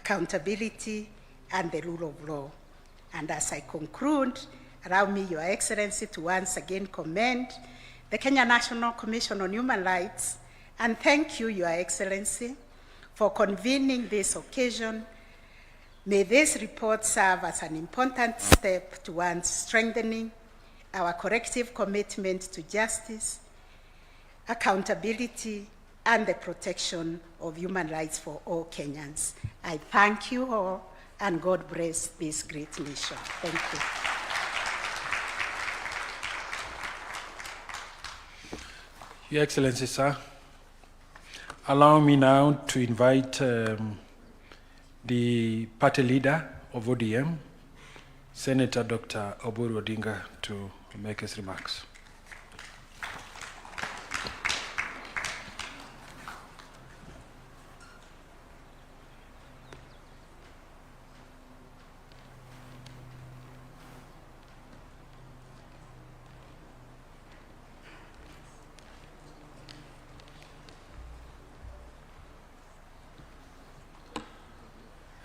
accountability, and the rule of law. And as I conclude, allow me, Your Excellency, to once again commend the Kenya National Commission on Human Rights and thank you, Your Excellency, for convening this occasion. May this report serve as an important step towards strengthening our collective commitment to justice, accountability, and the protection of human rights for all Kenyans. I thank you all, and God bless this great nation. Thank you. Your Excellency, sir, allow me now to invite the party leader of ODM, Senator Dr. Oburu Odinga, to make his remarks.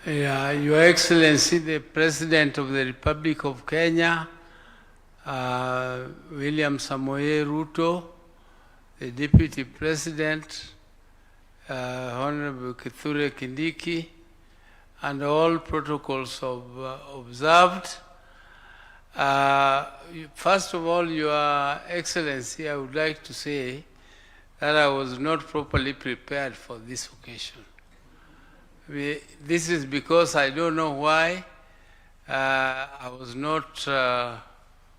Your Excellency, the President of the Republic of Kenya, William Samoei Ruto, the Deputy President, Honorable Kithure Kindiki, and all protocols observed. First of all, Your Excellency, I would like to say that I was not properly prepared for this occasion. This is because I don't know why I was not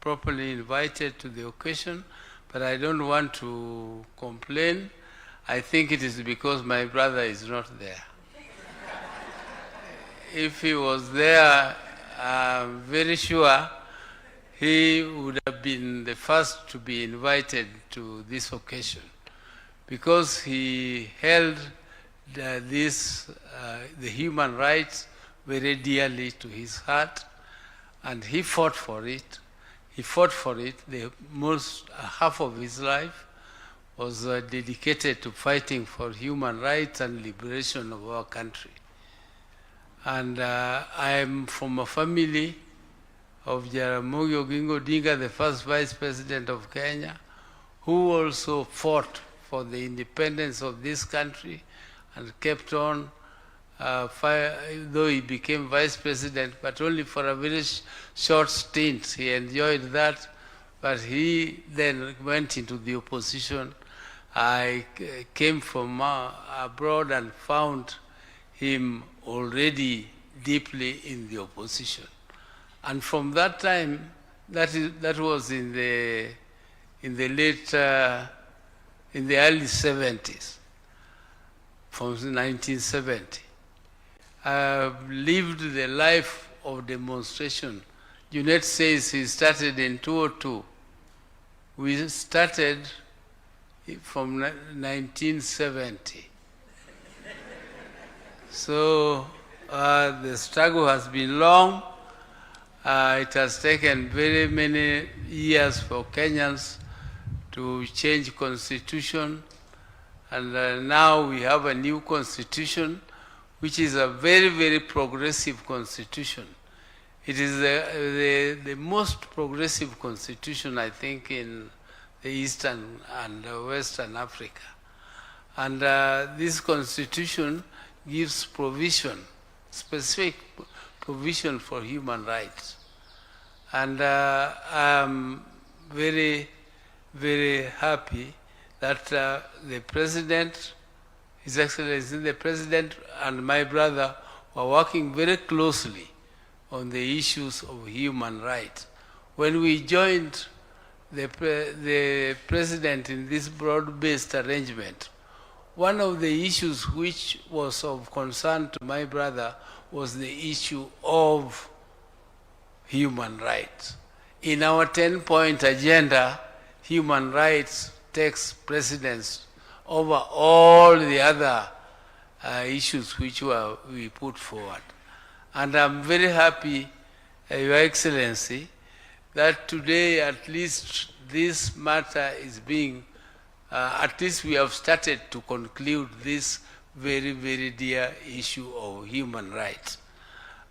properly invited to the occasion, but I don't want to complain. I think it is because my brother is not there. If he was there, I'm very sure he would have been the first to be invited to this occasion, because he held the human rights very dearly to his heart, and he fought for it. He fought for it. The most half of his life was dedicated to fighting for human rights and liberation of our country. And I am from a family of Jaramogi Oginga Odinga, the first Vice President of Kenya, who also fought for the independence of this country and kept on, though he became Vice President, but only for a very short stint. He enjoyed that, but he then went into the opposition. I came from abroad and found him already deeply in the opposition. And from that time, that was in the early 70s. From 1970. Lived the life of demonstration. Junet says he started in 2002. We started from 1970. So the struggle has been long. It has taken very many years for Kenyans to change constitution. And now we have a new constitution, which is a very, very progressive constitution. It is the most progressive constitution, I think, in the Eastern and Western Africa. And this constitution gives provision, specific provision for human rights. And I'm very, very happy that the President, His Excellency, the President and my brother were working very closely on the issues of human rights. When we joined the President in this broad-based arrangement, one of the issues which was of concern to my brother was the issue of human rights. In our 10-point agenda, human rights takes precedence over all the other issues which we put forward. And I'm very happy, Your Excellency, that today at least this matter is being, at least we have started to conclude this very, very dear issue of human rights.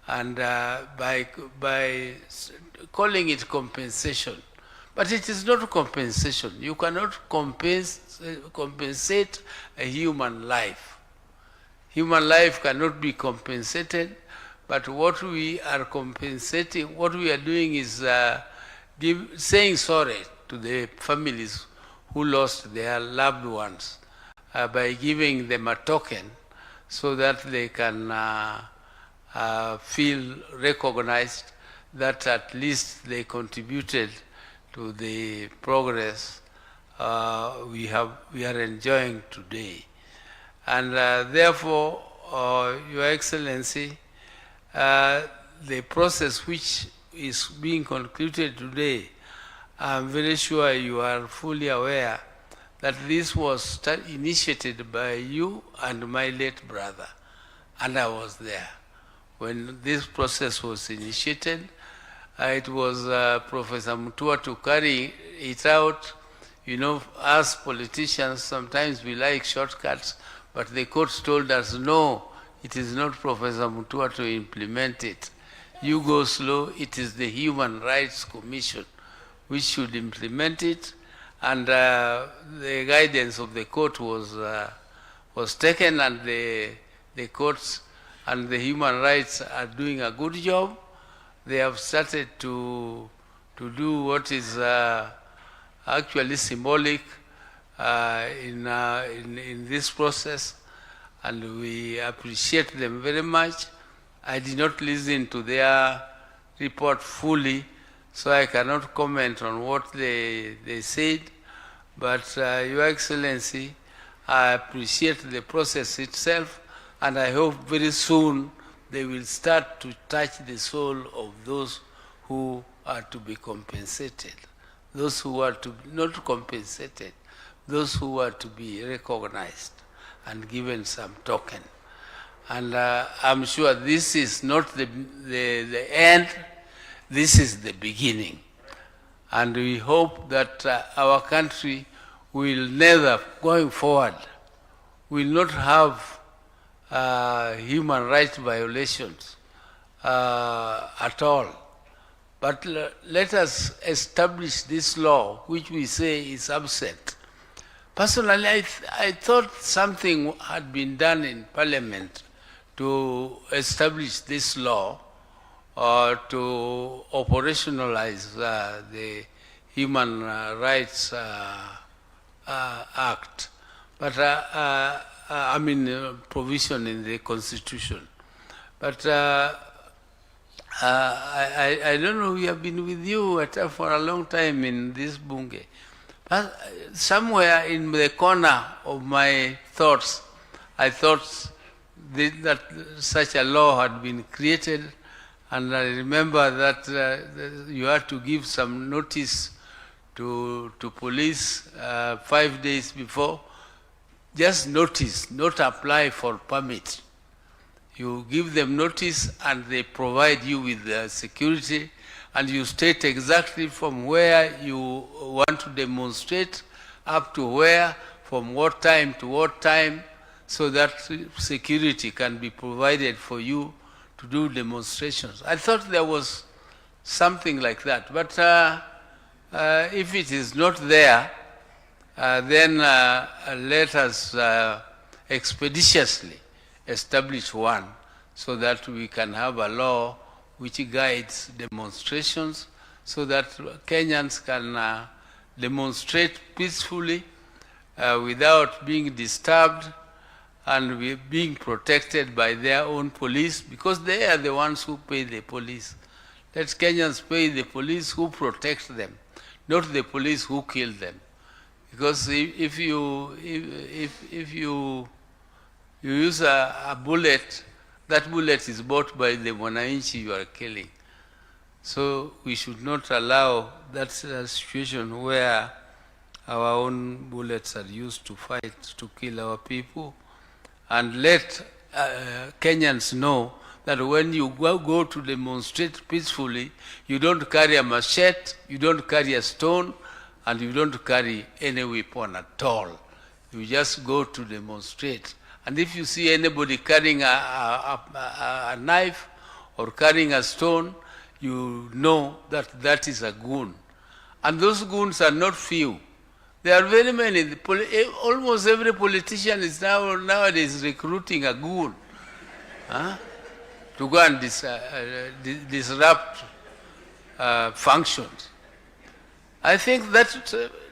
And by calling it compensation, but it is not compensation. You cannot compensate a human life. Human life cannot be compensated, but what we are compensating, what we are doing is saying sorry to the families who lost their loved ones by giving them a token so that they can feel recognized that at least they contributed to the progress we are enjoying today. And therefore, Your Excellency, the process which is being concluded today, I'm very sure you are fully aware that this was initiated by you and my late brother, and I was there. When this process was initiated, it was Professor Mutua to carry it out. You know, us politicians, sometimes we like shortcuts, but the courts told us, no, it is not Professor Mutua to implement it. You go slow, it is the Human Rights Commission which should implement it, and the guidance of the court was taken, and the courts and the human rights are doing a good job. They have started to do what is actually symbolic in this process, and we appreciate them very much. I did not listen to their report fully, so I cannot comment on what they said, but Your Excellency, I appreciate the process itself, and I hope very soon they will start to touch the soul of those who are to be compensated, those who are to be not compensated, those who are to be recognized and given some token. And I'm sure this is not the end, this is the beginning. And we hope that our country will never, going forward, will not have human rights violations at all. But let us establish this law, which we say is absent. Personally, I thought something had been done in Parliament to establish this law or to operationalize the Human Rights Act, but I mean provision in the Constitution. But I don't know, we have been with you for a long time in this Bunge. But somewhere in the corner of my thoughts, I thought that such a law had been created, and I remember that you had to give some notice to police 5 days before. Just notice, not apply for permit. You give them notice and they provide you with the security, and you state exactly from where you want to demonstrate up to where, from what time to what time, so that security can be provided for you to do demonstrations. I thought there was something like that, but if it is not there, then let us expeditiously establish one so that we can have a law which guides demonstrations, so that Kenyans can demonstrate peacefully without being disturbed and being protected by their own police, because they are the ones who pay the police. Let Kenyans pay the police who protect them, not the police who kill them. Because if you use a bullet, that bullet is bought by the Mwananchi you are killing. So we should not allow that situation where our own bullets are used to fight, to kill our people. And let Kenyans know that when you go to demonstrate peacefully, you don't carry a machete, you don't carry a stone, and you don't carry any weapon at all. You just go to demonstrate, And if you see anybody carrying a knife or carrying a stone, you know that that is a goon. And those goons are not few. There are very many. Almost every politician is nowadays recruiting a goon to go and disrupt functions. I think that's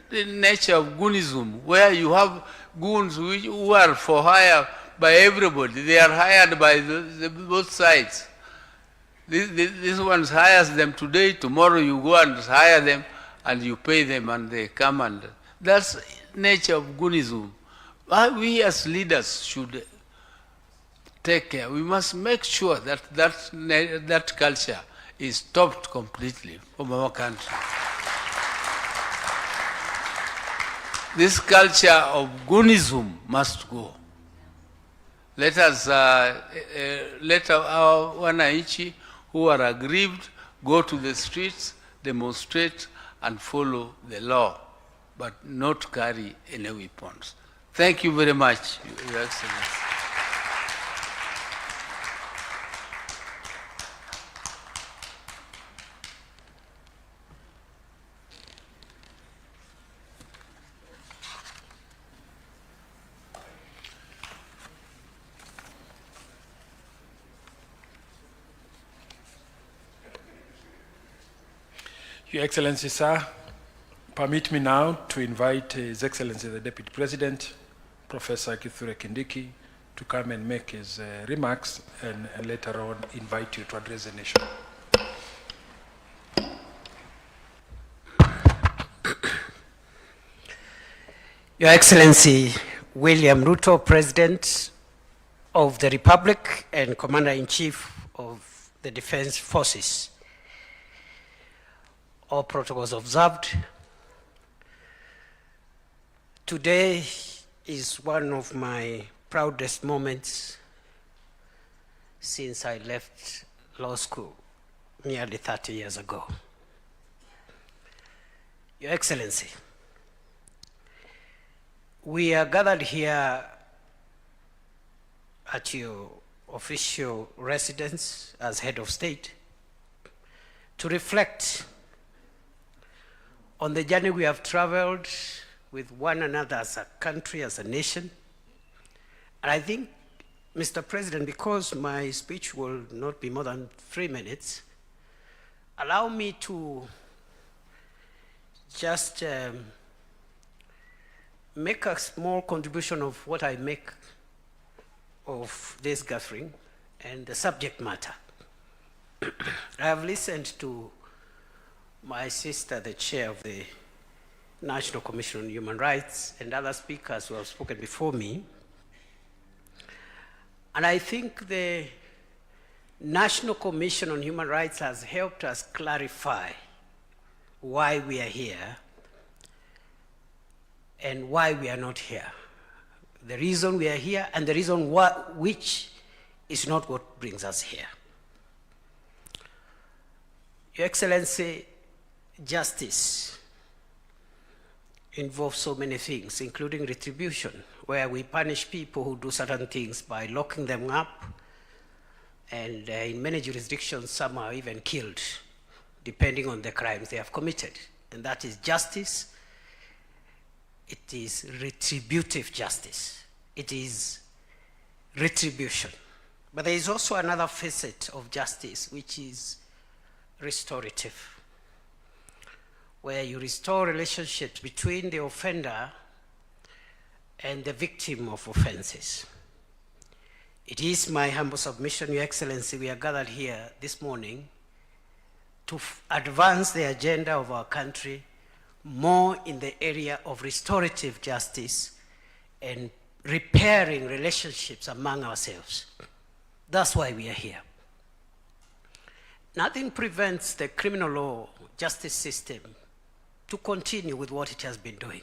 the nature of goonism, where you have goons who are for hire by everybody. They are hired by both sides. This one hires them today, tomorrow you go and hire them and you pay them and they come, and that's nature of goonism. We as leaders should take care. We must make sure that that culture is stopped completely from our country. This culture of goonism must go. Let us let our wananchi who are aggrieved go to the streets, demonstrate, and follow the law, but not carry any weapons. Thank you very much, Your Excellency. Your Excellency, sir, permit me now to invite His Excellency the Deputy President, Professor Kithure Kindiki, to come and make his remarks, and later on invite you to address the nation. Your Excellency William Ruto, President of the Republic and Commander-in-Chief of the Defense Forces, all protocols observed. Today is one of my proudest moments since I left law school nearly 30 years ago. Your Excellency, we are gathered here at your official residence as head of state to reflect on the journey we have traveled with one another as a country, as a nation. And I think, Mr. President, because my speech will not be more than 3 minutes, allow me to just make a small contribution of what I make of this gathering and the subject matter. I have listened to my sister, the chair of the National Commission on Human Rights, and other speakers who have spoken before me. And I think the National Commission on Human Rights has helped us clarify why we are here and why we are not here. The reason we are here and the reason which is not what brings us here. Your Excellency, justice involves so many things, including retribution, where we punish people who do certain things by locking them up, and in many jurisdictions, some are even killed, depending on the crimes they have committed. And that is justice. It is retributive justice. It is retribution. But there is also another facet of justice, which is restorative, where you restore relationships between the offender and the victim of offenses. It is my humble submission, Your Excellency, we are gathered here this morning to advance the agenda of our country more in the area of restorative justice and repairing relationships among ourselves. That's why we are here. Nothing prevents the criminal law justice system to continue with what it has been doing.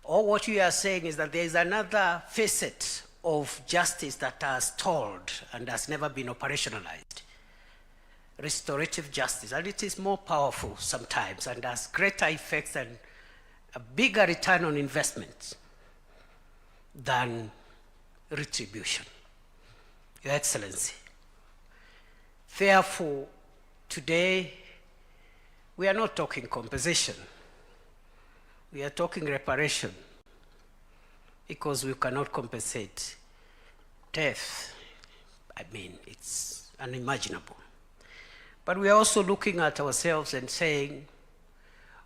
All what you are saying is that there is another facet of justice that has stalled and has never been operationalized. Restorative justice, and it is more powerful sometimes and has greater effects and a bigger return on investment than retribution. Your Excellency. Therefore, today, we are not talking compensation. We are talking reparation, because we cannot compensate death. I mean, it's unimaginable. But we are also looking at ourselves and saying,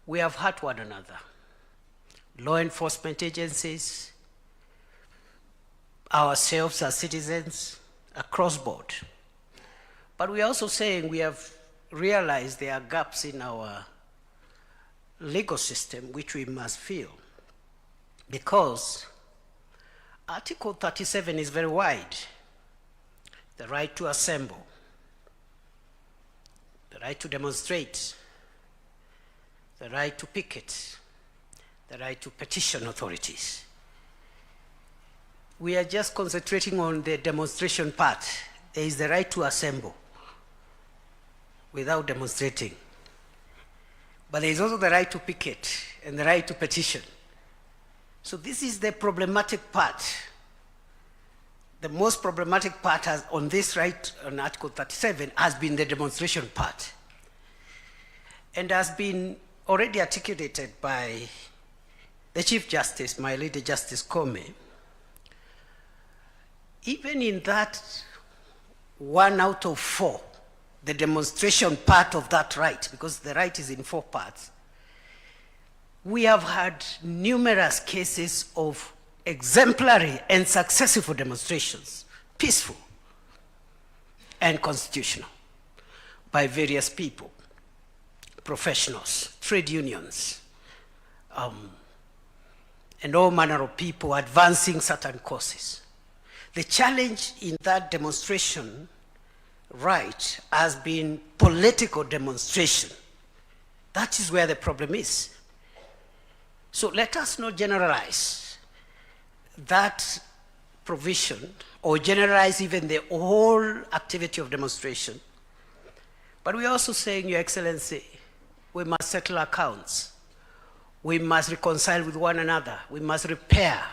we have hurt one another. Law enforcement agencies, ourselves as citizens, across board. But we are also saying we have realized there are gaps in our legal system which we must fill. Because Article 37 is very wide. The right to assemble, the right to demonstrate, the right to picket, the right to petition authorities. We are just concentrating on the demonstration part. There is the right to assemble without demonstrating. But there is also the right to picket and the right to petition. So this is the problematic part. The most problematic part on this right on Article 37 has been the demonstration part. And has been already articulated by the Chief Justice, my Lady Justice Comey. Even in that 1 out of 4, the demonstration part of that right, because the right is in 4 parts, we have had numerous cases of exemplary and successful demonstrations, peaceful and constitutional, by various people, professionals, trade unions, and all manner of people advancing certain causes. The challenge in that demonstration right has been political demonstration. That is where the problem is. So let us not generalize that provision or generalize even the whole activity of demonstration. But we're also saying, Your Excellency, we must settle accounts. We must reconcile with one another. We must repair.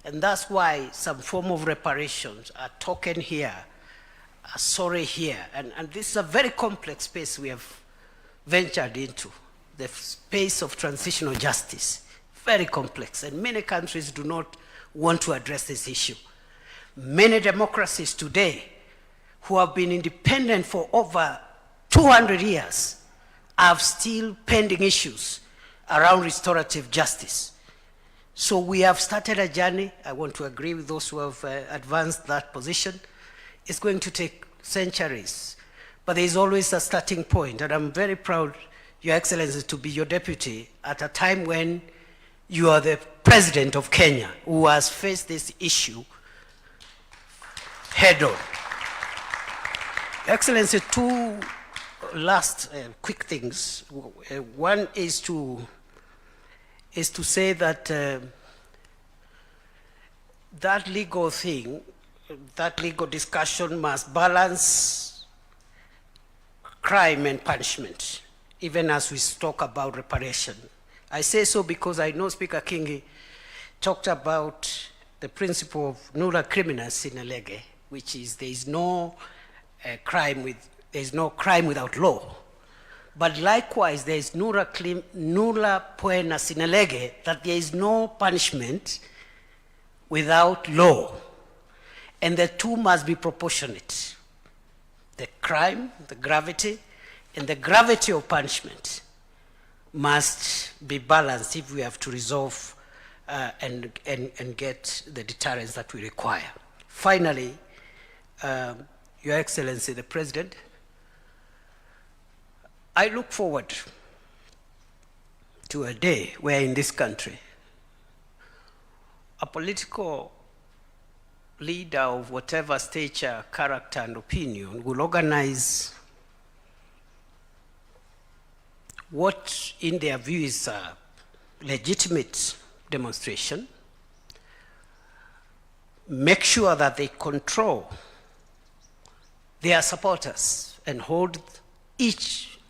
And that's why some form of reparations are token here, are sorry here. And this is a very complex space we have ventured into, the space of transitional justice. Very complex. And many countries do not want to address this issue. Many democracies today who have been independent for over 200 years have still pending issues around restorative justice. So we have started a journey. I want to agree with those who have advanced that position. It's going to take centuries, but there is always a starting point. And I'm very proud, Your Excellency, to be your deputy at a time when you are the president of Kenya, who has faced this issue head on. Your Excellency, 2 last quick things. One is to say that that legal thing, that legal discussion must balance crime and punishment, even as we talk about reparation. I say so because I know Speaker Kingi talked about the principle of nulla criminal sine lege, which is there is no crime without law. But likewise, there is nulla poena sine lege, that there is no punishment without law. And the two must be proportionate. The crime, the gravity, and the gravity of punishment must be balanced if we have to resolve and get the deterrence that we require. Finally, Your Excellency, the President, I look forward to a day where in this country, a political leader of whatever stature, character, and opinion will organize what in their view is a legitimate demonstration, make sure that they control their supporters and hold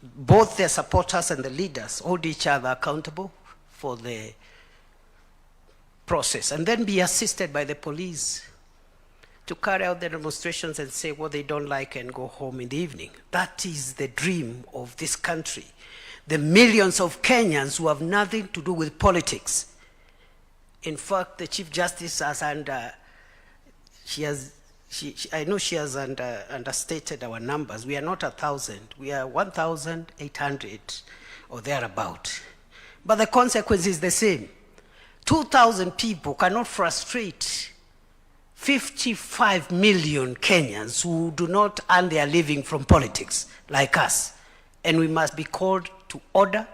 both their supporters and the leaders hold each other accountable for the process, and then be assisted by the police to carry out the demonstrations and say what they don't like and go home in the evening. That is the dream of this country. The millions of Kenyans who have nothing to do with politics. In fact, the Chief Justice has I know she has understated our numbers. We are not 1,000. We are 1,800 or thereabout. But the consequence is the same. 2,000 people cannot frustrate 55 million Kenyans who do not earn their living from politics, like us. And we must be called to order,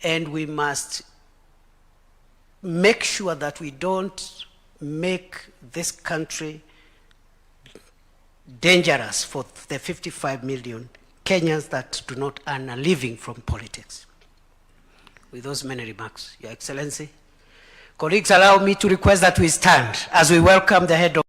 and we must make sure that we don't make this country dangerous for the 55 million Kenyans that do not earn a living from politics. With those many remarks, Your Excellency, colleagues, allow me to request that we stand as we welcome the head of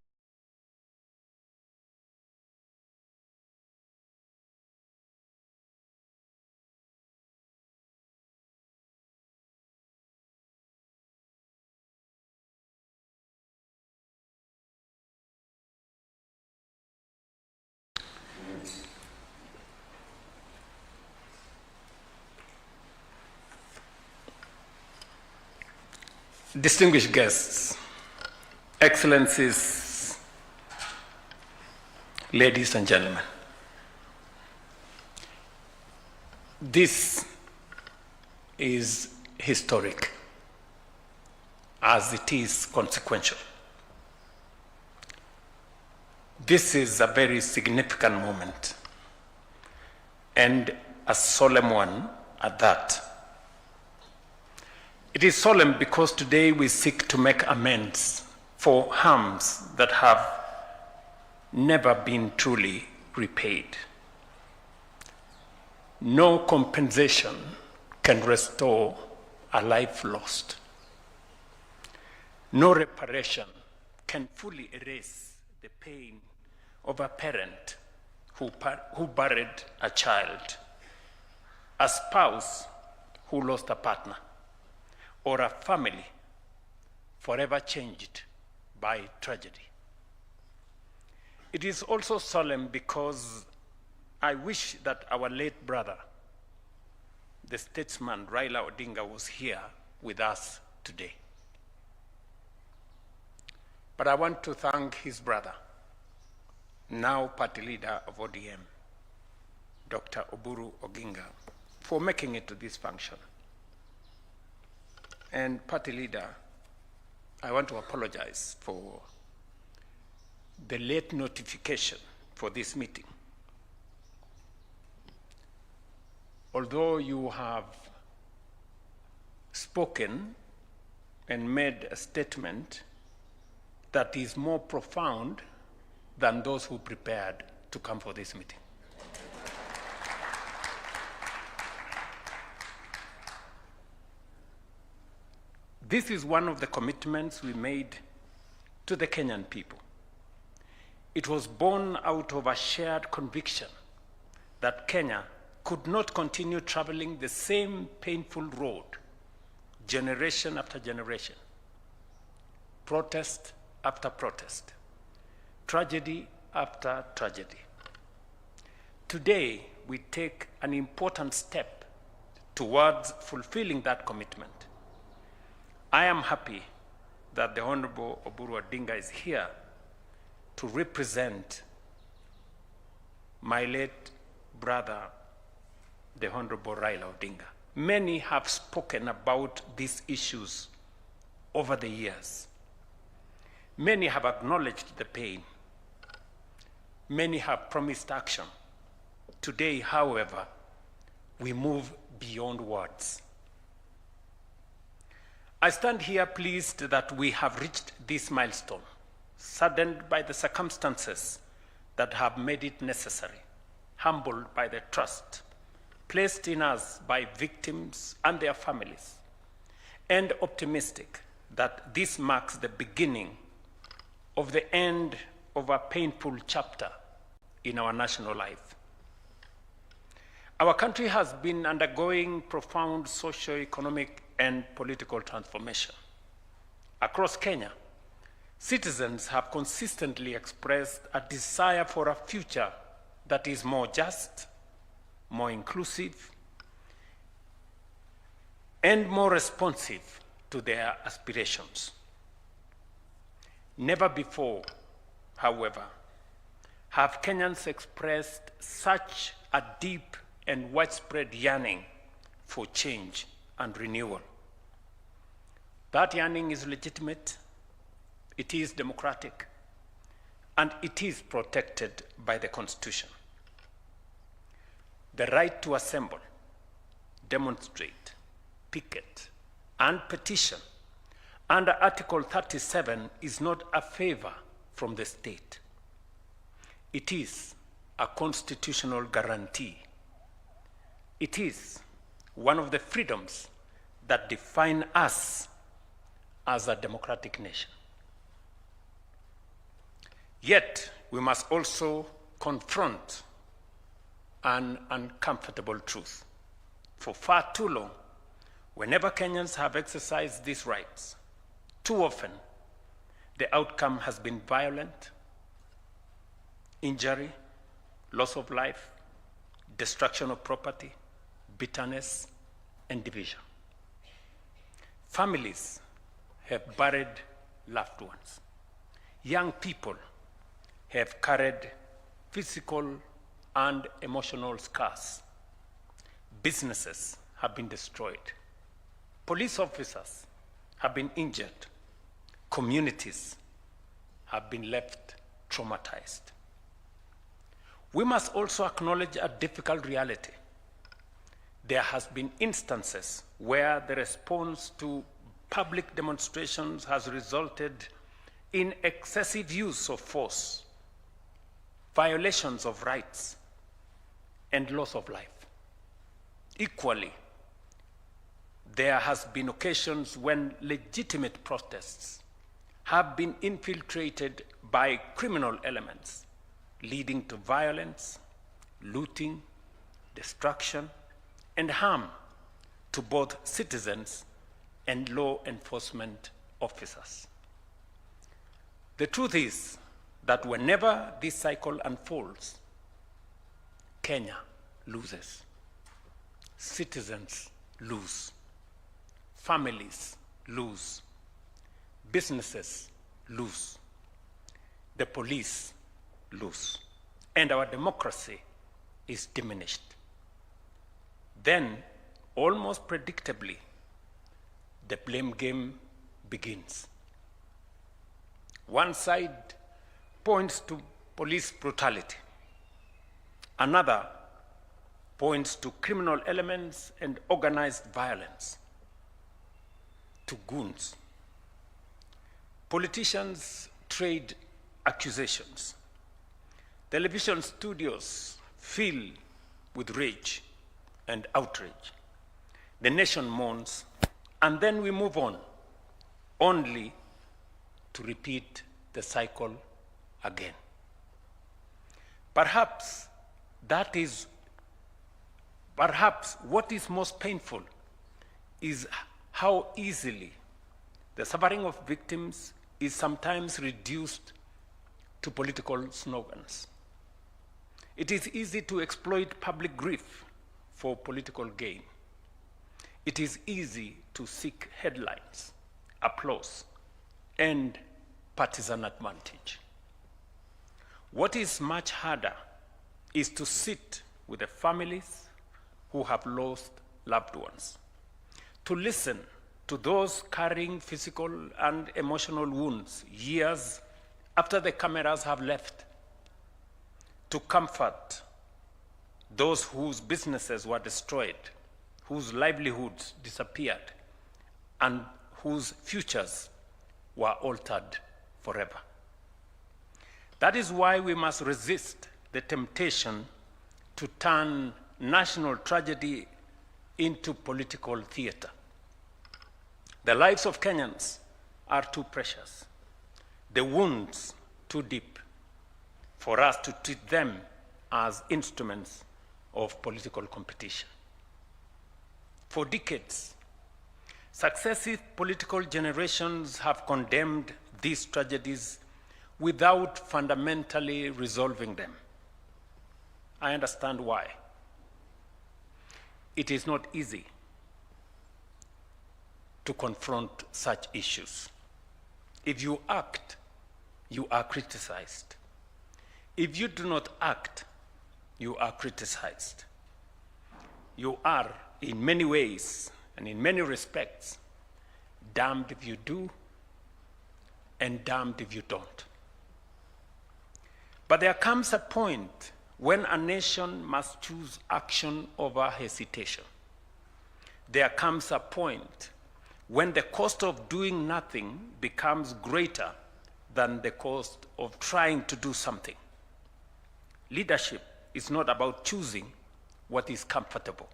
Distinguished guests, Excellencies, ladies and gentlemen, this is historic as it is consequential. This is a very significant moment and a solemn one at that. It is solemn because today we seek to make amends for harms that have never been truly repaid. No compensation can restore a life lost. No reparation can fully erase the pain of a parent who buried a child, a spouse who lost a partner, or a family forever changed by tragedy. It is also solemn because I wish that our late brother, the statesman Raila Odinga, was here with us today. But I want to thank his brother, now party leader of ODM, Dr. Oburu Oginga, for making it to this function. And party leader, I want to apologize for the late notification for this meeting. Although you have spoken and made a statement that is more profound than those who prepared to come for this meeting. This is one of the commitments we made to the Kenyan people. It was born out of a shared conviction that Kenya could not continue traveling the same painful road, generation after generation, protest after protest, tragedy after tragedy. Today, we take an important step towards fulfilling that commitment. I am happy that the Honorable Oburu Odinga is here to represent my late brother, the Honorable Raila Odinga. Many have spoken about these issues over the years. Many have acknowledged the pain. Many have promised action. Today, however, we move beyond words. I stand here pleased that we have reached this milestone, saddened by the circumstances that have made it necessary, humbled by the trust placed in us by victims and their families, and optimistic that this marks the beginning of the end of a painful chapter in our national life. Our country has been undergoing profound socio-economic and political transformation. Across Kenya, Citizens have consistently expressed a desire for a future that is more just, more inclusive, and more responsive to their aspirations. Never before, however, have Kenyans expressed such a deep and widespread yearning for change and renewal. That yearning is legitimate, it is democratic, and it is protected by the Constitution. The right to assemble, demonstrate, picket, and petition under Article 37 is not a favor from the state. It is a constitutional guarantee. It is one of the freedoms that define us as a democratic nation. Yet, we must also confront an uncomfortable truth. For far too long, whenever Kenyans have exercised these rights, too often the outcome has been violent, injury, loss of life, destruction of property, bitterness, and division. Families have buried loved ones. Young people have carried physical and emotional scars. Businesses have been destroyed. Police officers have been injured. Communities have been left traumatized. We must also acknowledge a difficult reality. There has been instances where the response to public demonstrations has resulted in excessive use of force, violations of rights, and loss of life. Equally, there has been occasions when legitimate protests have been infiltrated by criminal elements, leading to violence, looting, destruction, and harm to both citizens and law enforcement officers. The truth is that whenever this cycle unfolds, Kenya loses. Citizens lose. Families lose. Businesses lose. The police lose. And our democracy is diminished. Then, almost predictably, the blame game begins. One side points to police brutality. Another points to criminal elements and organized violence, to goons. Politicians trade accusations. Television studios fill with rage and outrage. The nation mourns, and then we move on, only to repeat the cycle again. Perhaps what is most painful is how easily the suffering of victims is sometimes reduced to political slogans. It is easy to exploit public grief for political gain. It is easy to seek headlines, applause, and partisan advantage. What is much harder is to sit with the families who have lost loved ones, to listen to those carrying physical and emotional wounds years after the cameras have left, to comfort those whose businesses were destroyed, whose livelihoods disappeared, and whose futures were altered forever. That is why we must resist the temptation to turn national tragedy into political theater. The lives of Kenyans are too precious, the wounds too deep, for us to treat them as instruments of political competition. For decades, successive political generations have condemned these tragedies without fundamentally resolving them. I understand why. It is not easy to confront such issues. If you act, you are criticized. If you do not act, you are criticized. You are, in many ways and in many respects, damned if you do and damned if you don't. But there comes a point when a nation must choose action over hesitation. There comes a point when the cost of doing nothing becomes greater than the cost of trying to do something. Leadership is not about choosing what is comfortable.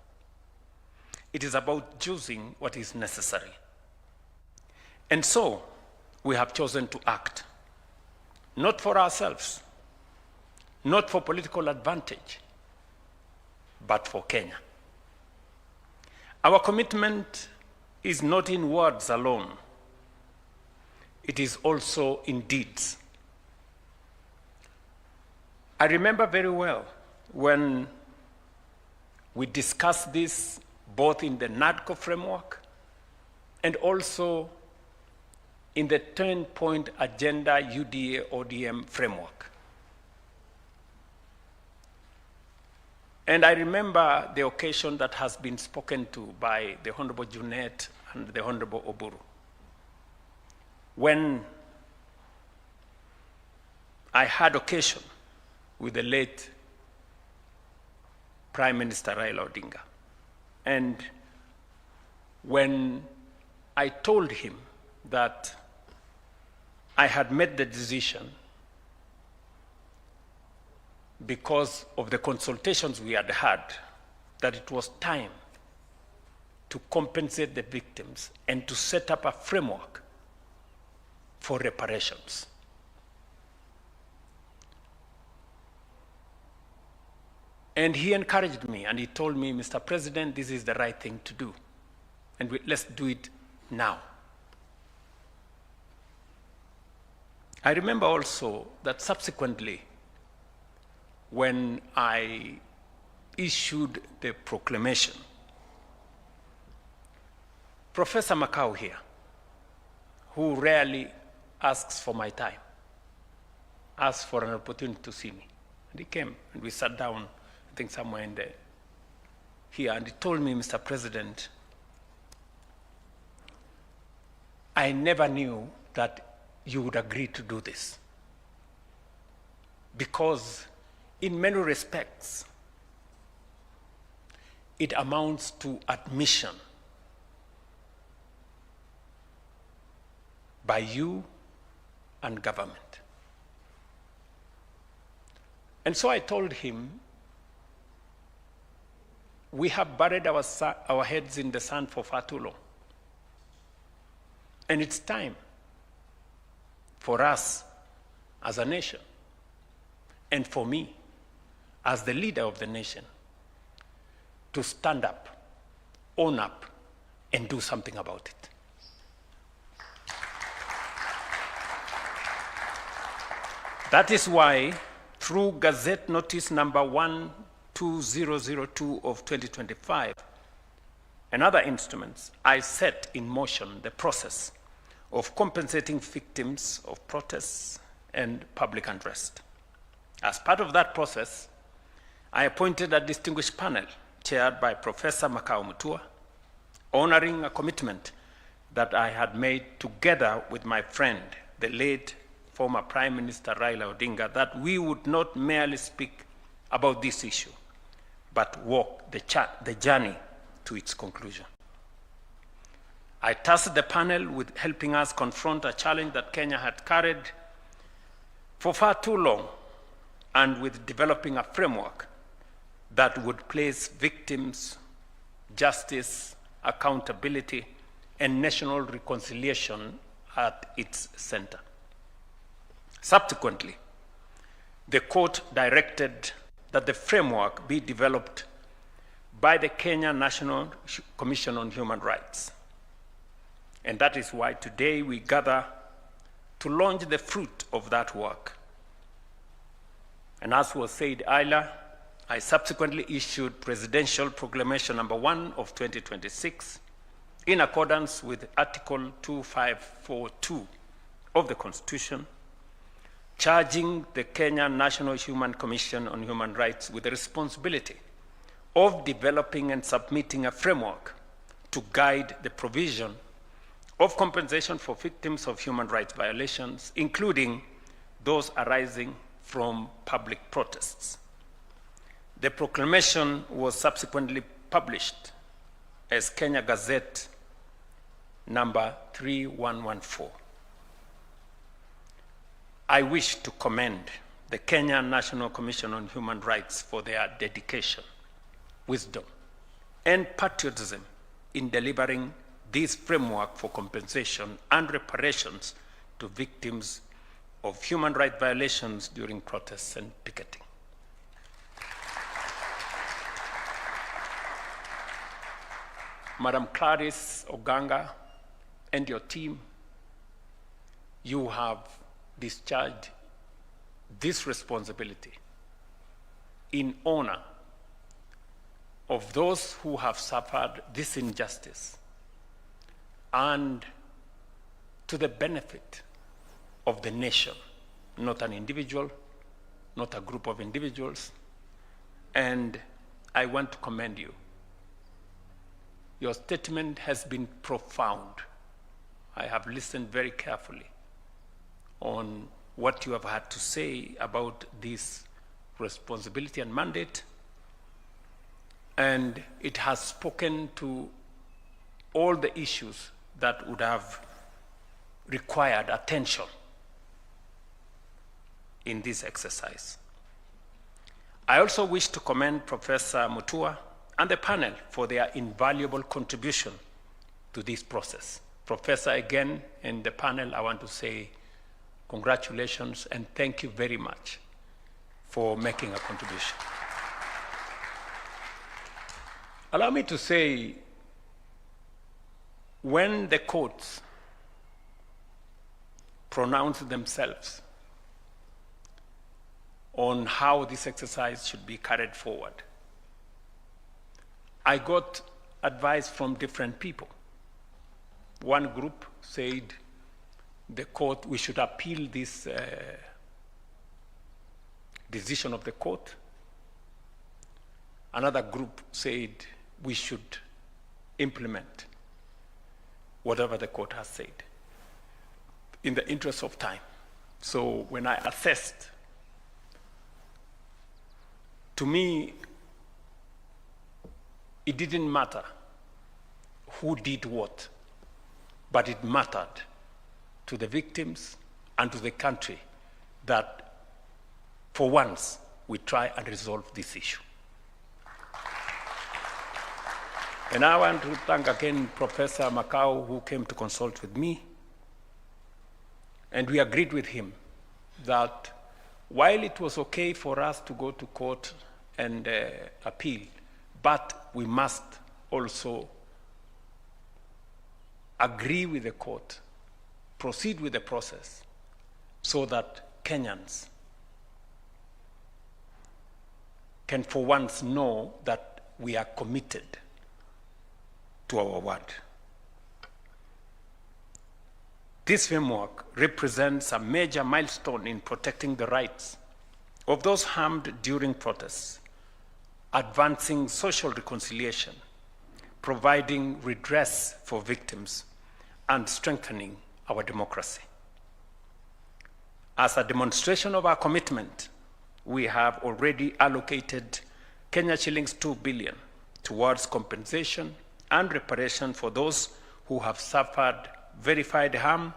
It is about choosing what is necessary. And so, we have chosen to act, not for ourselves, not for political advantage, but for Kenya. Our commitment is not in words alone. It is also in deeds. I remember very well when we discussed this both in the NADCO framework and also in the 10-point agenda UDA ODM framework. And I remember the occasion that has been spoken to by the Honorable Junet and the Honorable Oburu. When I had occasion with the late Prime Minister Raila Odinga, and when I told him that I had made the decision because of the consultations we had had, that it was time to compensate the victims and to set up a framework for reparations. And he encouraged me and he told me, Mr. President, this is the right thing to do. And let's do it now. I remember also that subsequently, when I issued the proclamation, Professor Makau here, who rarely asks for my time, asked for an opportunity to see me. And he came and we sat down, I think somewhere in there, here, and he told me, Mr. President, I never knew that you would agree to do this. Because in many respects, it amounts to admission by you and government. And so I told him, we have buried our heads in the sand for far too long. And it's time for us as a nation, and for me as the leader of the nation, to stand up, own up, and do something about it. That is why, through Gazette Notice number 12002 of 2025 and other instruments, I set in motion the process of compensating victims of protests and public unrest. As part of that process, I appointed a distinguished panel chaired by Professor Makau Mutua, honoring a commitment that I had made together with my friend, the late former Prime Minister Raila Odinga, that we would not merely speak about this issue, but walk the journey to its conclusion. I tasked the panel with helping us confront a challenge that Kenya had carried for far too long, and with developing a framework that would place victims, justice, accountability, and national reconciliation at its center. Subsequently, the court directed that the framework be developed by the Kenya National Commission on Human Rights. And that is why today we gather to launch the fruit of that work. And as was said earlier, I subsequently issued Presidential Proclamation number 1 of 2026 in accordance with Article 2542 of the Constitution, charging the Kenya National Human Commission on Human Rights with the responsibility of developing and submitting a framework to guide the provision of compensation for victims of human rights violations, including those arising from public protests. The proclamation was subsequently published as Kenya Gazette number 3114. I wish to commend the Kenya National Commission on Human Rights for their dedication, wisdom, and patriotism in delivering this framework for compensation and reparations to victims of human rights violations during protests and picketing. Madam Clarice Oganga and your team, you have discharged this responsibility in honor of those who have suffered this injustice and to the benefit of the nation, not an individual, not a group of individuals. And I want to commend you. Your statement has been profound. I have listened very carefully on what you have had to say about this responsibility and mandate, and it has spoken to all the issues that would have required attention in this exercise. I also wish to commend Professor Mutua and the panel for their invaluable contribution to this process. Professor, again, and the panel, I want to say congratulations and thank you very much for making a contribution. Allow me to say, when the courts pronounce themselves on how this exercise should be carried forward, I got advice from different people. One group said the court, we should appeal this decision of the court. Another group said we should implement whatever the court has said in the interest of time. So when I assessed, to me, it didn't matter who did what, but it mattered to the victims and to the country that for once we try and resolve this issue. And I want to thank again Professor Makau, who came to consult with me, and we agreed with him that while it was okay for us to go to court and appeal, but we must also agree with the court, proceed with the process, so that Kenyans can for once know that we are committed to our word. This framework represents a major milestone in protecting the rights of those harmed during protests, advancing social reconciliation, providing redress for victims, and strengthening our democracy. As a demonstration of our commitment, we have already allocated Kenya shillings 2 billion towards compensation and reparation for those who have suffered verified harm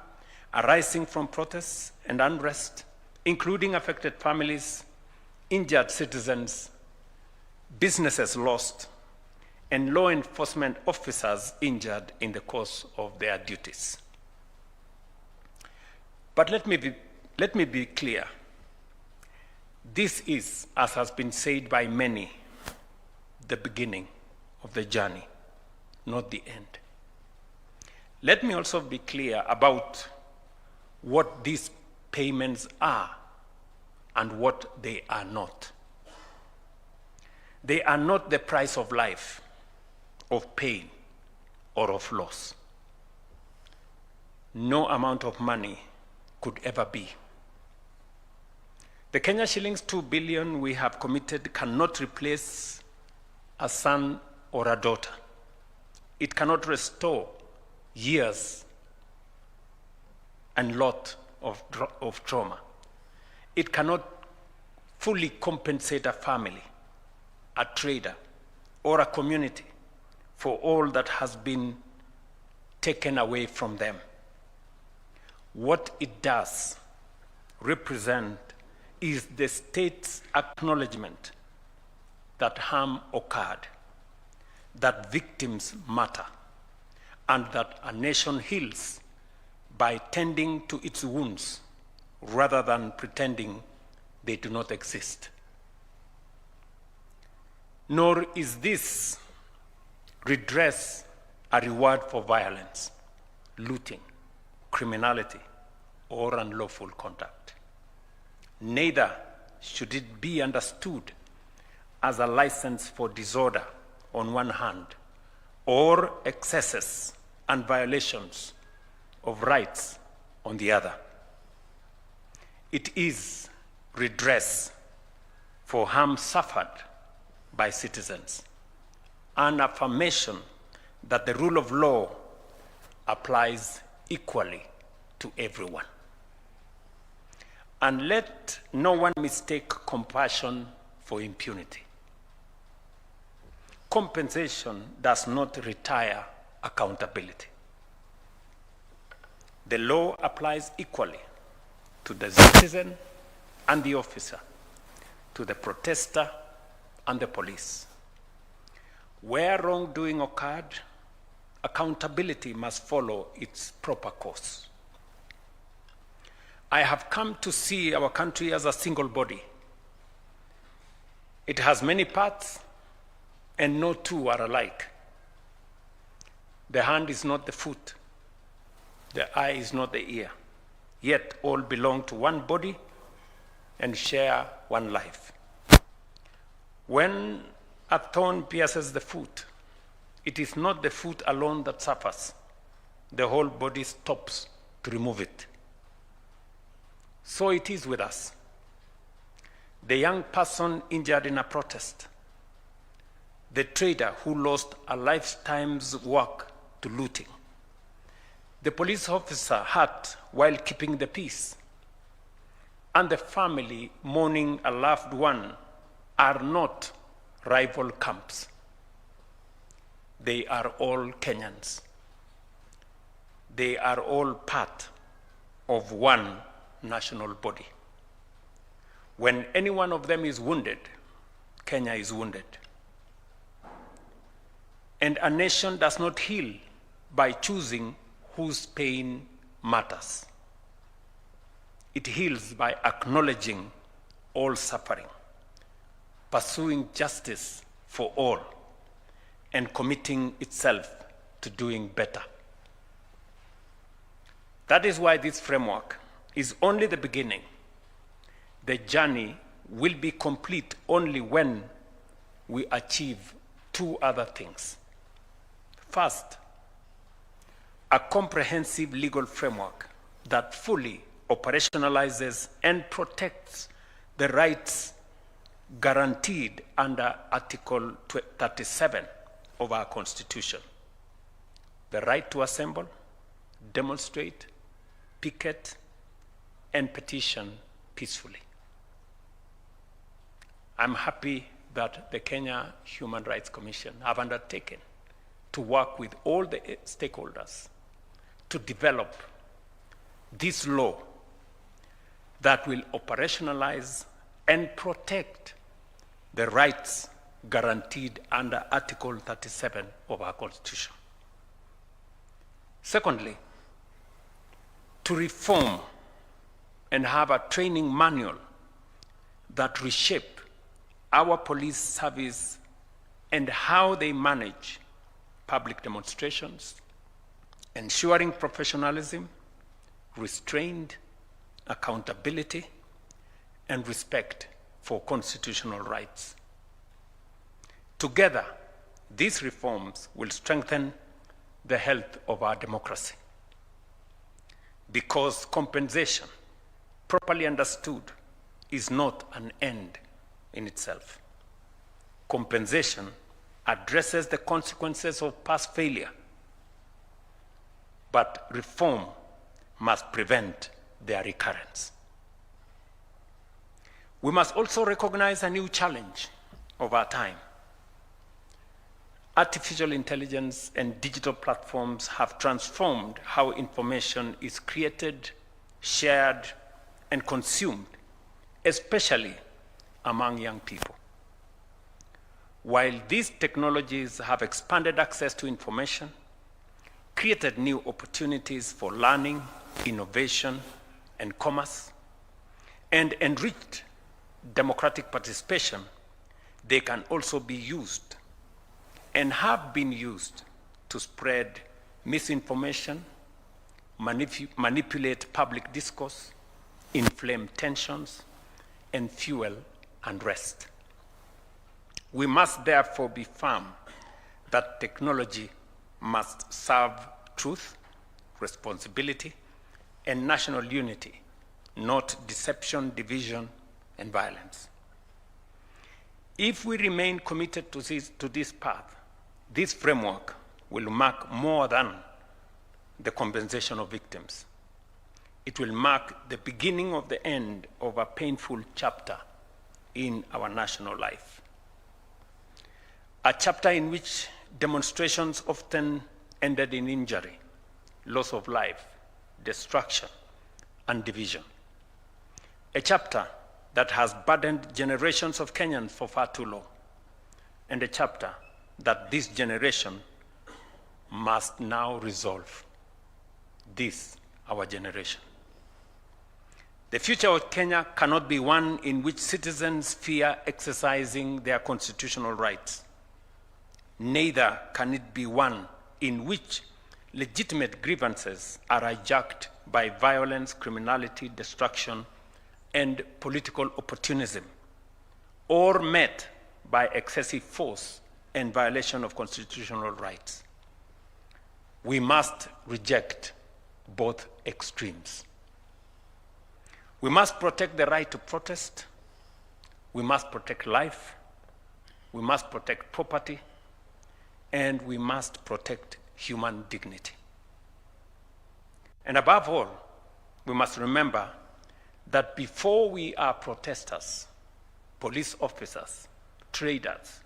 arising from protests and unrest, including affected families, injured citizens, businesses lost, and law enforcement officers injured in the course of their duties. But let me be clear. This is, as has been said by many, the beginning of the journey, not the end. Let me also be clear about what these payments are and what they are not. They are not the price of life, of pain, or of loss. No amount of money could ever be. The Kenya shillings 2 billion we have committed cannot replace a son or a daughter. It cannot restore years and lot of trauma. It cannot fully compensate a family, a trader, or a community for all that has been taken away from them. What it does represent is the state's acknowledgement that harm occurred, that victims matter, and that a nation heals by tending to its wounds rather than pretending they do not exist. Nor is this redress a reward for violence, looting, criminality, or unlawful conduct. Neither should it be understood as a license for disorder on one hand, or excesses and violations of rights on the other. It is redress for harm suffered by citizens, an affirmation that the rule of law applies equally to everyone. And let no one mistake compassion for impunity. Compensation does not retire accountability. The law applies equally to the citizen and the officer, to the protester and the police. Where wrongdoing occurred, accountability must follow its proper course. I have come to see our country as a single body. It has many parts, and no two are alike. The hand is not the foot. The eye is not the ear. Yet all belong to one body and share one life. When a thorn pierces the foot, it is not the foot alone that suffers. The whole body stops to remove it. So it is with us. The young person injured in a protest, the trader who lost a lifetime's work to looting, the police officer hurt while keeping the peace, and the family mourning a loved one are not rival camps. They are all Kenyans. They are all part of one national body. When any one of them is wounded, Kenya is wounded. And a nation does not heal by choosing whose pain matters. It heals by acknowledging all suffering, pursuing justice for all, and committing itself to doing better. That is why this framework is only the beginning. The journey will be complete only when we achieve two other things. First, a comprehensive legal framework that fully operationalizes and protects the rights guaranteed under Article 37 of our Constitution. The right to assemble, demonstrate, picket, and petition peacefully. I'm happy that the Kenya Human Rights Commission have undertaken to work with all the stakeholders to develop this law that will operationalize and protect the rights guaranteed under Article 37 of our Constitution. Secondly, to reform and have a training manual that reshape our police service and how they manage public demonstrations, ensuring professionalism, restraint, accountability, and respect for constitutional rights. Together, these reforms will strengthen the health of our democracy, because compensation, properly understood, is not an end in itself. Compensation addresses the consequences of past failure, but reform must prevent their recurrence. We must also recognize a new challenge of our time. Artificial intelligence and digital platforms have transformed how information is created, shared, and consumed, especially among young people. While these technologies have expanded access to information, created new opportunities for learning, innovation, and commerce, and enriched democratic participation, they can also be used and have been used to spread misinformation, manipulate public discourse, inflame tensions, and fuel unrest. We must therefore be firm that technology must serve truth, responsibility, and national unity, not deception, division, and violence. If we remain committed to this path, this framework will mark more than the compensation of victims. It will mark the beginning of the end of a painful chapter in our national life. A chapter in which demonstrations often ended in injury, loss of life, destruction, and division. A chapter that has burdened generations of Kenyans for far too long, and a chapter that this generation must now resolve. This, our generation. The future of Kenya cannot be one in which citizens fear exercising their constitutional rights. Neither can it be one in which legitimate grievances are hijacked by violence, criminality, destruction, and political opportunism, or met by excessive force and violation of constitutional rights. We must reject both extremes. We must protect the right to protest. We must protect life. We must protect property. And we must protect human dignity. And above all, we must remember that before we are protesters, police officers, traders,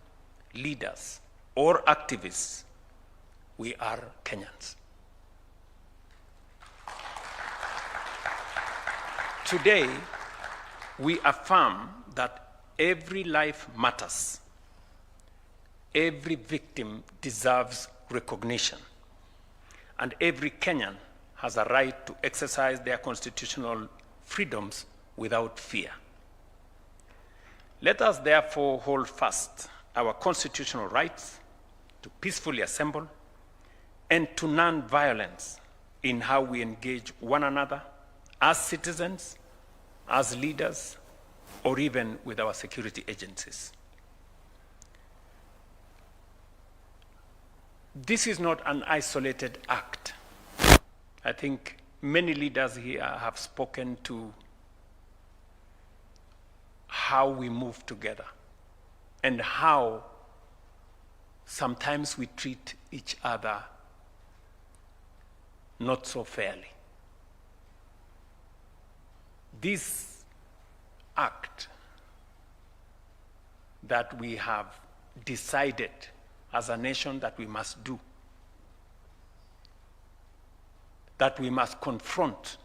leaders, or activists, we are Kenyans. Today, we affirm that every life matters. Every victim deserves recognition, and every Kenyan has a right to exercise their constitutional freedoms without fear. Let us therefore hold fast our constitutional rights to peacefully assemble and to non-violence in how we engage one another as citizens, as leaders, or even with our security agencies. This is not an isolated act. I think many leaders here have spoken to how we move together and how sometimes we treat each other not so fairly. This act that we have decided as a nation that we must do, that we must confront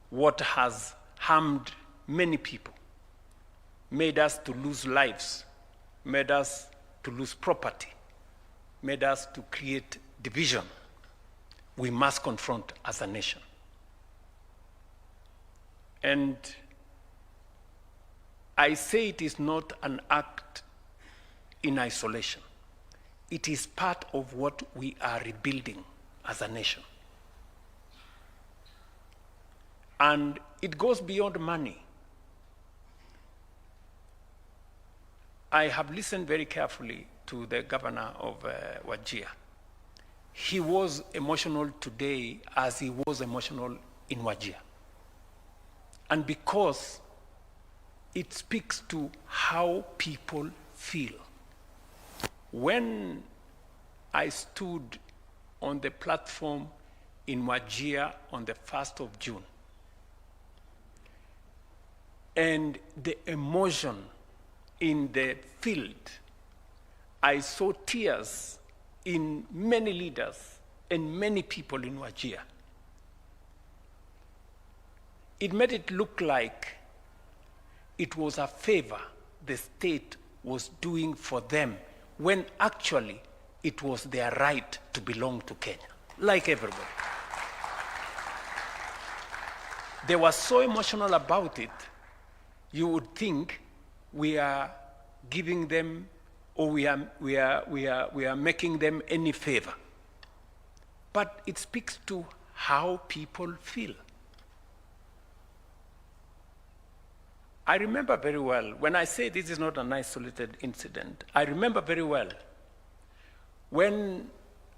what has harmed many people, made us to lose lives, made us to lose property, made us to create division. We must confront as a nation. And I say it is not an act in isolation. It is part of what we are rebuilding as a nation. And it goes beyond money. I have listened very carefully to the governor of Wajir. He was emotional today as he was emotional in Wajir. And because it speaks to how people feel. When I stood on the platform in Wajir on the 1st of June, and the emotion in the field, I saw tears in many leaders and many people in Wajir. It made it look like it was a favor the state was doing for them, when actually it was their right to belong to Kenya, like everybody. They were so emotional about it, you would think we are giving them, or we are making them any favor. But it speaks to how people feel. I remember very well, when I say this is not an isolated incident, I remember very well when,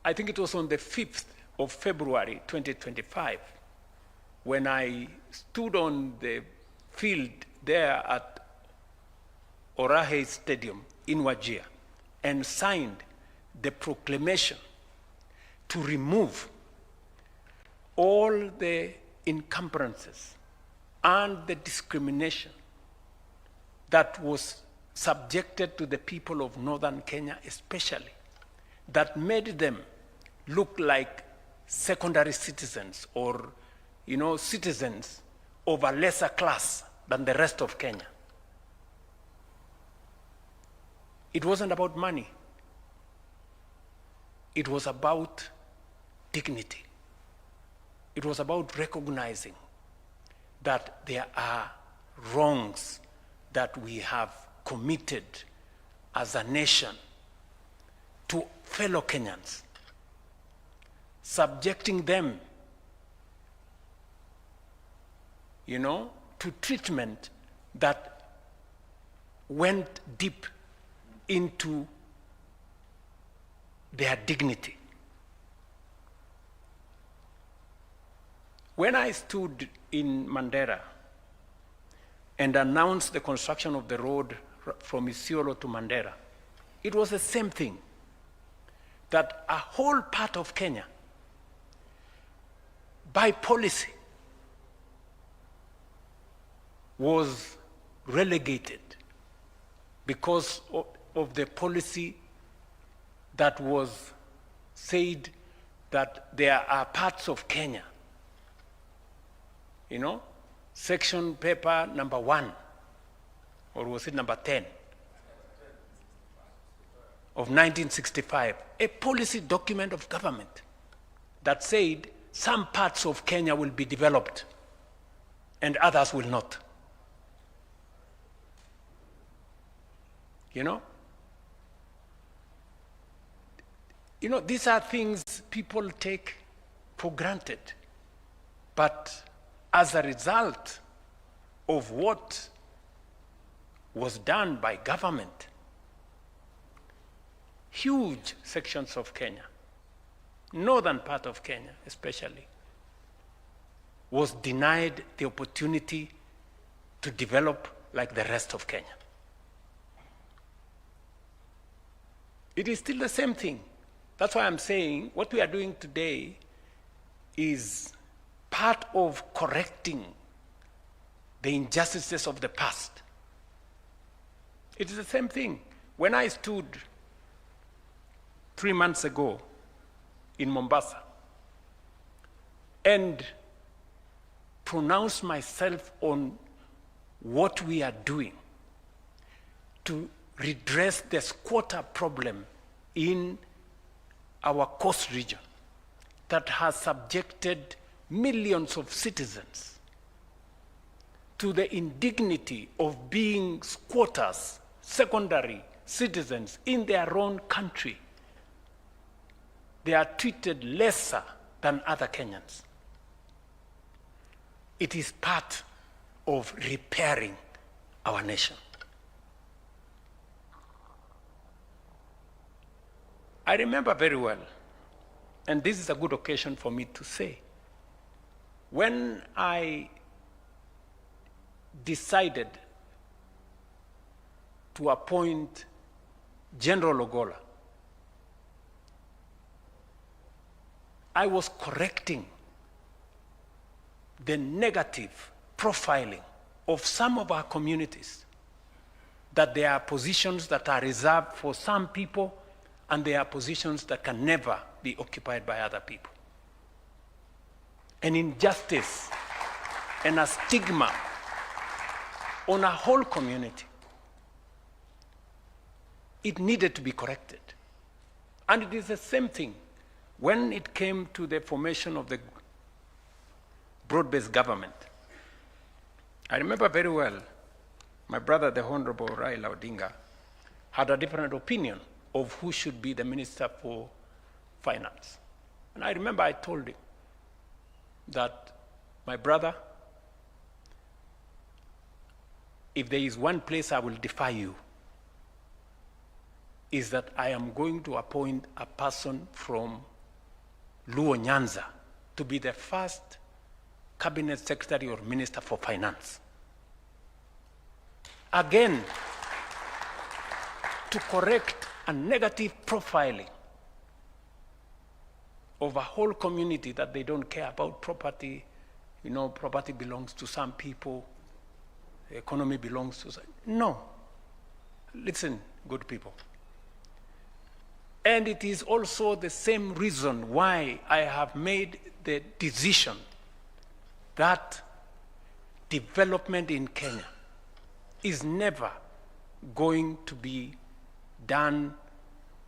I think it was on the 5th of February 2025, when I stood on the field there at Orahe Stadium in Wajir and signed the proclamation to remove all the encumbrances and the discrimination that was subjected to the people of northern Kenya especially, that made them look like secondary citizens, or citizens of a lesser class than the rest of Kenya. It wasn't about money. It was about dignity. It was about recognizing that there are wrongs that we have committed as a nation to fellow Kenyans, subjecting them, to treatment that went deep into their dignity. When I stood in Mandera and announced the construction of the road from Isiolo to Mandera, it was the same thing, that a whole part of Kenya, by policy, was relegated because of the policy that was said that there are parts of Kenya, section paper number 1, or was it number 10, of 1965, a policy document of government that said some parts of Kenya will be developed and others will not. These are things people take for granted. But as a result of what was done by government, huge sections of Kenya, northern part of Kenya especially, was denied the opportunity to develop like the rest of Kenya. It is still the same thing. That's why I'm saying what we are doing today is part of correcting the injustices of the past. It is the same thing. When I stood 3 months ago in Mombasa and pronounced myself on what we are doing to redress the squatter problem in our coast region that has subjected millions of citizens to the indignity of being squatters, secondary citizens in their own country. They are treated lesser than other Kenyans. It is part of repairing our nation. I remember very well, and this is a good occasion for me to say, when I decided to appoint General Ogolla, I was correcting the negative profiling of some of our communities, that there are positions that are reserved for some people and there are positions that can never be occupied by other people. An injustice and a stigma on a whole community. It needed to be corrected. And it is the same thing when it came to the formation of the broad-based government. I remember very well, my brother, the Honorable Raila Odinga, had a different opinion of who should be the Minister for Finance. And I remember I told him that, my brother, if there is one place I will defy you, is that I am going to appoint a person from Luo Nyanza to be the first Cabinet Secretary or Minister for Finance. Again, to correct a negative profiling of a whole community that they don't care about property. You know, property belongs to some people, the economy belongs to some. No. Listen, good people. And it is also the same reason why I have made the decision that development in Kenya is never going to be done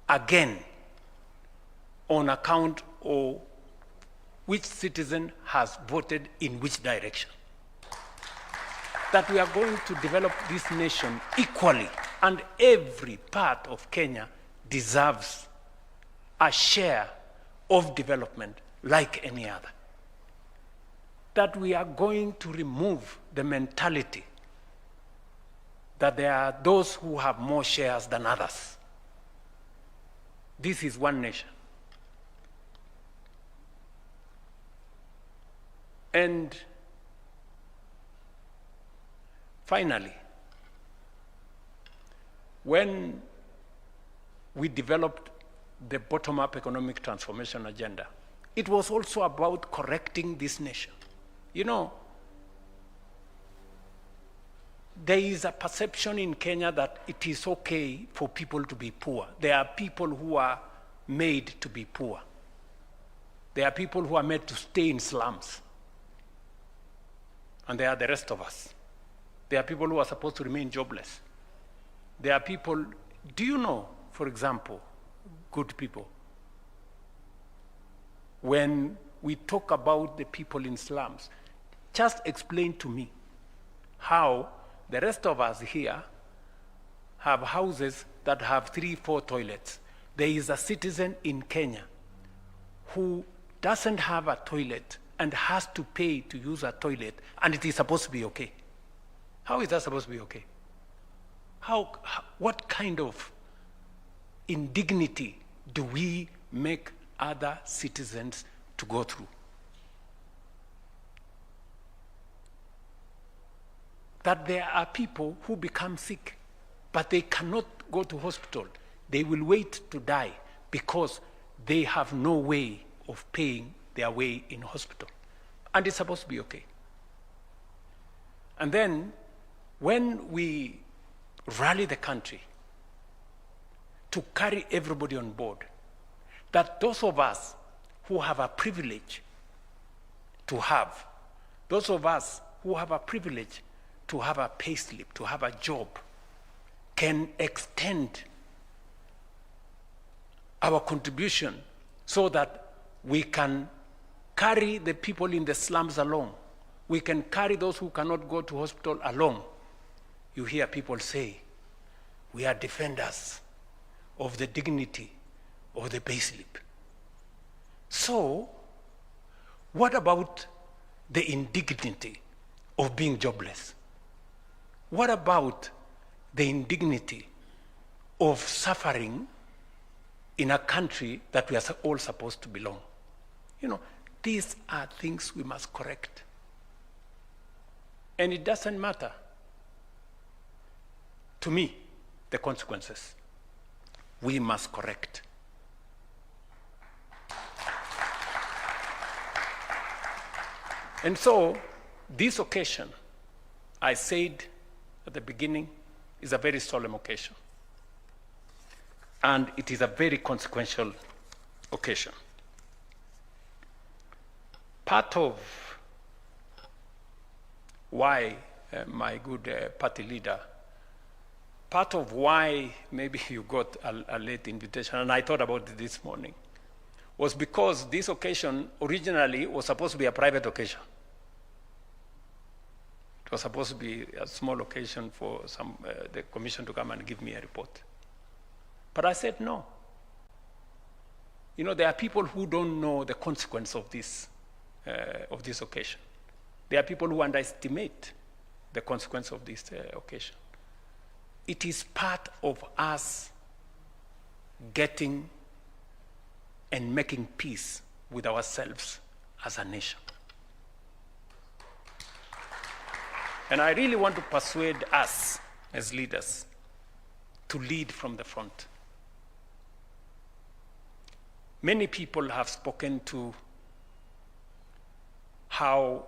again on account of which citizen has voted in which direction. That we are going to develop this nation equally, and every part of Kenya deserves a share of development like any other. That we are going to remove the mentality that there are those who have more shares than others. This is one nation. And finally, when we developed the bottom-up economic transformation agenda, it was also about correcting this nation. You know, there is a perception in Kenya that it is okay for people to be poor. There are people who are made to be poor. There are people who are made to stay in slums. And there are the rest of us. There are people who are supposed to remain jobless. There are people, do you know, for example, good people, when we talk about the people in slums, just explain to me how the rest of us here have houses that have 3-4 toilets. There is a citizen in Kenya who doesn't have a toilet and has to pay to use a toilet, and it is supposed to be okay. How is that supposed to be okay? What kind of indignity do we make other citizens to go through? That there are people who become sick, but they cannot go to hospital. They will wait to die because they have no way of paying their way in hospital. And it's supposed to be okay. And then, when we rally the country to carry everybody on board, that those of us who have a privilege to have, those of us who have a privilege to have a pay slip, to have a job, can extend our contribution so that we can carry the people in the slums along. We can carry those who cannot go to hospital along. You hear people say, we are defenders of the dignity of the pay slip. So, what about the indignity of being jobless? What about the indignity of suffering in a country that we are all supposed to belong? You know, these are things we must correct. And it doesn't matter, to me, the consequences. We must correct. And so, this occasion, I said at the beginning, is a very solemn occasion. And it is a very consequential occasion. Part of why, my good party leader, part of why maybe you got a late invitation, and I thought about it this morning, was because this occasion originally was supposed to be a private occasion. It was supposed to be a small occasion for the commission to come and give me a report. But I said no. You know, there are people who don't know the consequence of this occasion. There are people who underestimate the consequence of this occasion. It is part of us getting and making peace with ourselves as a nation. And I really want to persuade us as leaders to lead from the front. Many people have spoken to how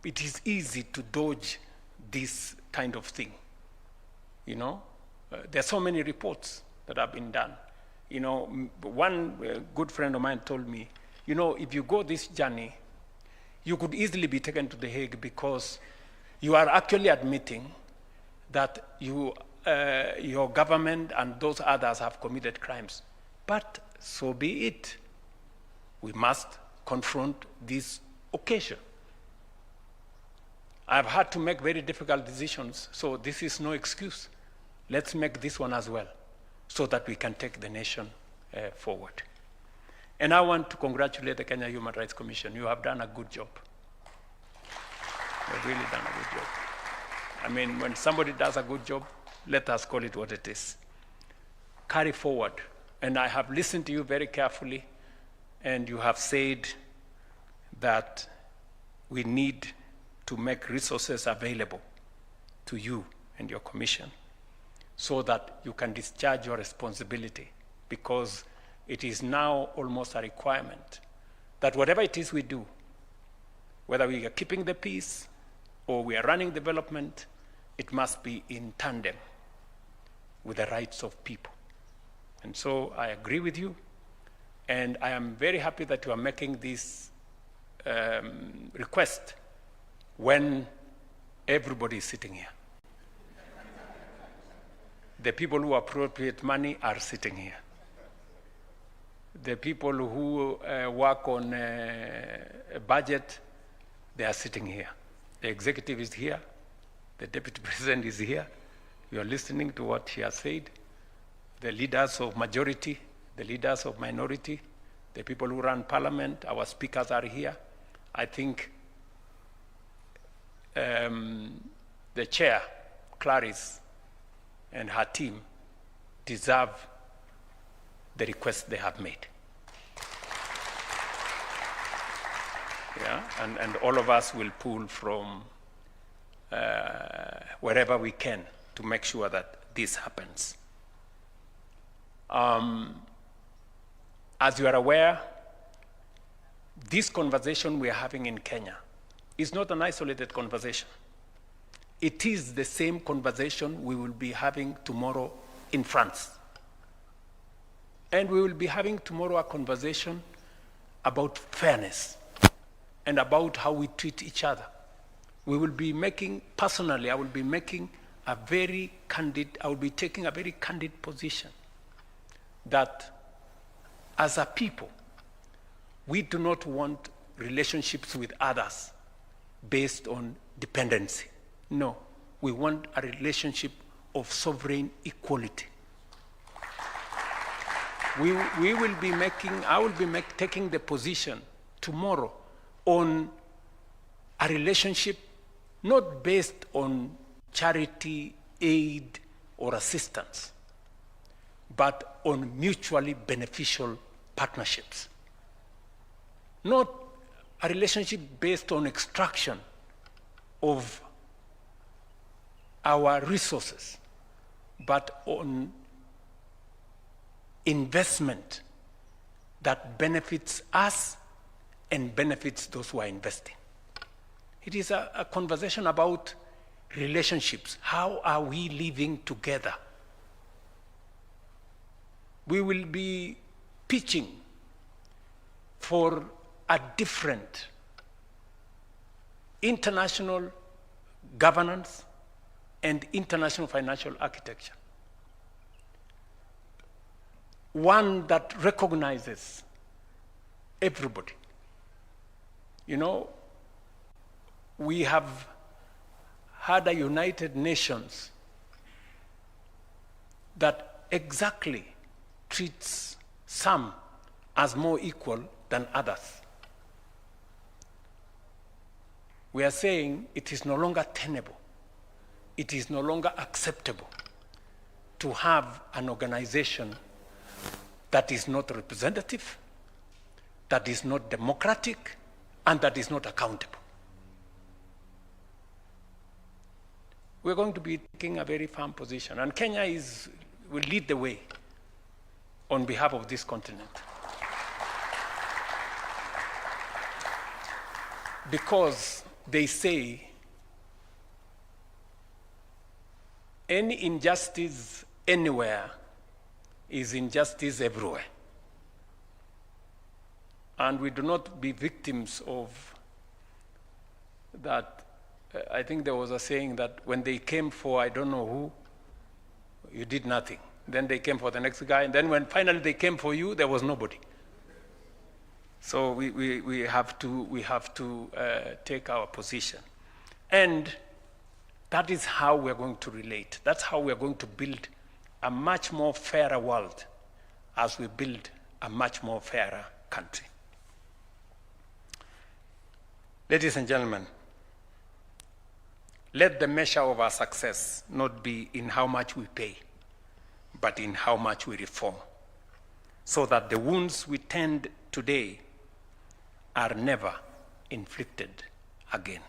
it is easy to dodge this kind of thing. You know, there are so many reports that have been done. You know, one good friend of mine told me, you know, if you go this journey, you could easily be taken to The Hague because you are actually admitting that your government and those others have committed crimes. But so be it. We must confront this occasion. I've had to make very difficult decisions, so this is no excuse. Let's make this one as well, so that we can take the nation forward. And I want to congratulate the Kenya Human Rights Commission. You have done a good job. You've really done a good job. I mean, when somebody does a good job, let us call it what it is. Carry forward. And I have listened to you very carefully, and you have said that we need to make resources available to you and your commission so that you can discharge your responsibility, because it is now almost a requirement that whatever it is we do, whether we are keeping the peace or we are running development, it must be in tandem with the rights of people. And so I agree with you, and I am very happy that you are making this request when everybody is sitting here. The people who appropriate money are sitting here. The people who work on a budget, they are sitting here. The executive is here. The deputy president is here. You are listening to what he has said. The leaders of majority, the leaders of minority, the people who run parliament, our speakers are here. I think the chair, Clarice, and her team deserve the request they have made. Yeah, and all of us will pull from wherever we can to make sure that this happens. As you are aware, this conversation we are having in Kenya is not an isolated conversation. It is the same conversation we will be having tomorrow in France. And we will be having tomorrow a conversation about fairness and about how we treat each other. We will be making, personally, I will be taking a very candid position that as a people, we do not want relationships with others based on dependency. No, we want a relationship of sovereign equality. I will be taking the position tomorrow on a relationship not based on charity, aid, or assistance, but on mutually beneficial partnerships. Not a relationship based on extraction of our resources, but on investment that benefits us and benefits those who are investing. It is a conversation about relationships. How are we living together? We will be pitching for a different international governance and international financial architecture. One that recognizes everybody. You know, we have had a United Nations that exactly treats some as more equal than others. We are saying it is no longer tenable, it is no longer acceptable to have an organization that is not representative, that is not democratic, and that is not accountable. We're going to be taking a very firm position, and Kenya will lead the way on behalf of this continent. Because they say any injustice anywhere is injustice everywhere. And we do not be victims of that. I think there was a saying that when they came for I don't know who, you did nothing. Then they came for the next guy, and then when finally they came for you, there was nobody. So we have to take our position. And that is how we're going to relate. That's how we're going to build a much more fairer world as we build a much more fairer country. Ladies and gentlemen, let the measure of our success not be in how much we pay, but in how much we reform, so that the wounds we tend today are never inflicted again.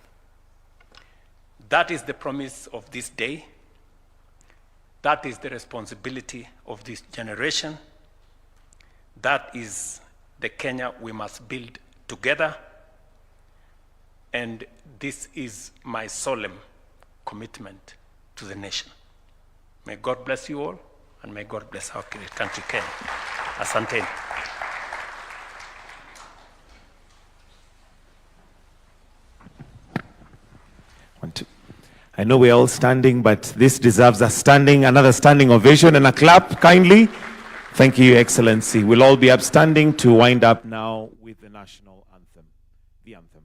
That is the promise of this day. That is the responsibility of this generation. That is the Kenya we must build together. And this is my solemn commitment to the nation. May God bless you all, and may God bless our country, Kenya. Asanteni. I know we're all standing, but this deserves another standing ovation and a clap, kindly. Thank you, Your Excellency. We'll all be upstanding to wind up now with the national anthem, the anthem.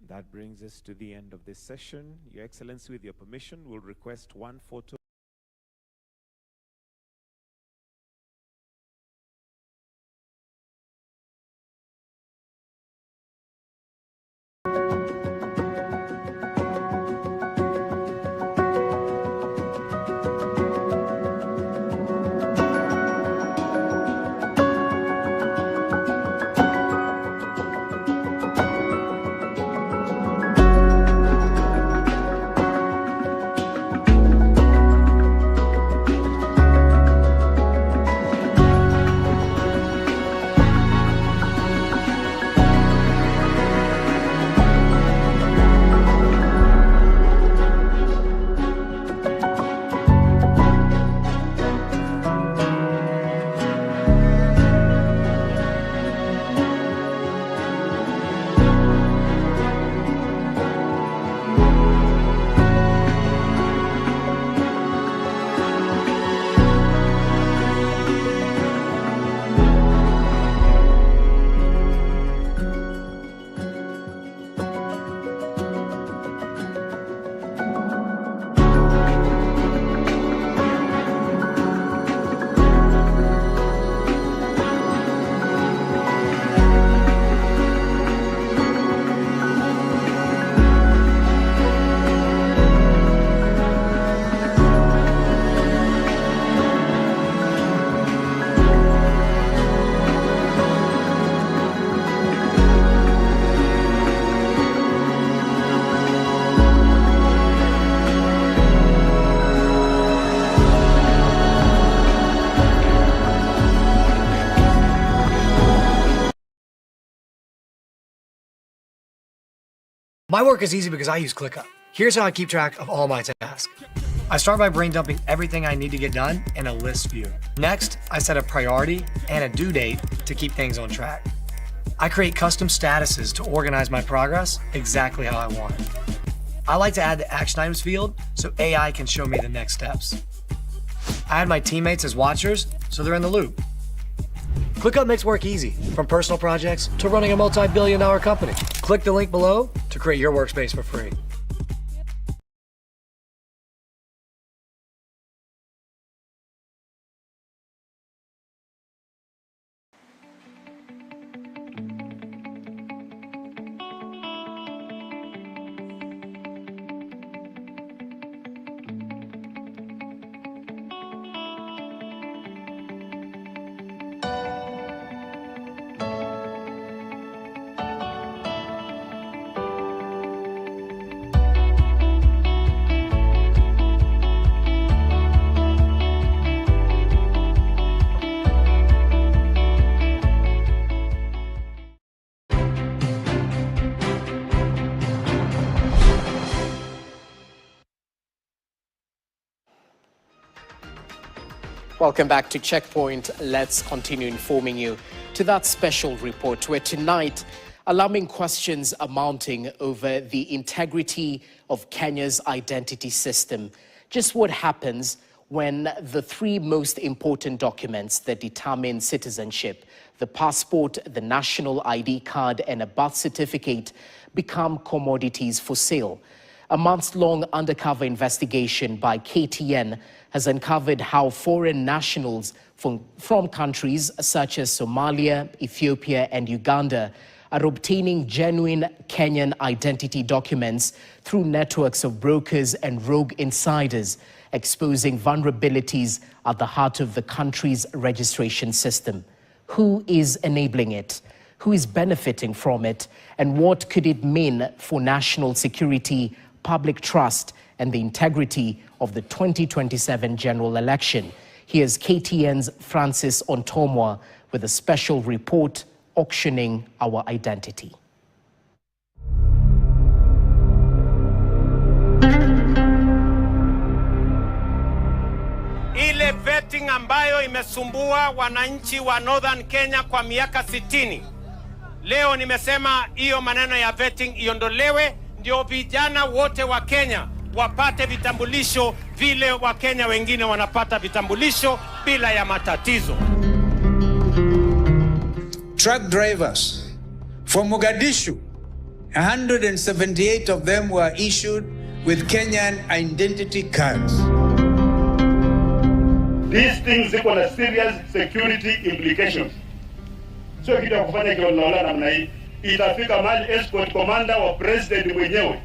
That brings us to the end of this session. Your Excellency, with your permission, will request one photo. My work is easy because I use ClickUp. Here's how I keep track of all my tasks. I start by brain dumping everything I need to get done in a list view. Next, I set a priority and a due date to keep things on track. I create custom statuses to organize my progress exactly how I want. I like to add the action items field so AI can show me the next steps. I add my teammates as watchers so they're in the loop. ClickUp makes work easy, from personal projects to running a multi-billion-dollar company. Click the link below to create your workspace for free. Welcome back to Checkpoint. Let's continue informing you to that special report where tonight alarming questions are mounting over the integrity of Kenya's identity system. Just what happens when the three most important documents that determine citizenship, the passport, the national ID card, and a birth certificate, become commodities for sale. A months-long undercover investigation by KTN has uncovered how foreign nationals from countries such as Somalia, Ethiopia, and Uganda are obtaining genuine Kenyan identity documents through networks of brokers and rogue insiders, exposing vulnerabilities at the heart of the country's registration system. Who is enabling it? Who is benefiting from it? And what could it mean for national security, public trust, and the integrity of the 2027 general election? Here's KTN's Francis Ontomwa with a special report, Auctioning Our Identity. Ile vetting ambayo imesumbua wananchi wa Northern Kenya kwa miaka 60. Leo nimesema hiyo maneno ya vetting iondolewe, ndio vijana wote wa Kenya wapate vitambulisho vile wa Kenya wengine wanapata vitambulisho bila ya matatizo. Truck drivers from Mogadishu, 178 of them were issued with Kenyan identity cards. These things ziko na serious security implications. Sio kitu ya kufanya kiolala namna hii. Itafika mahali escort commander wa president mwenyewe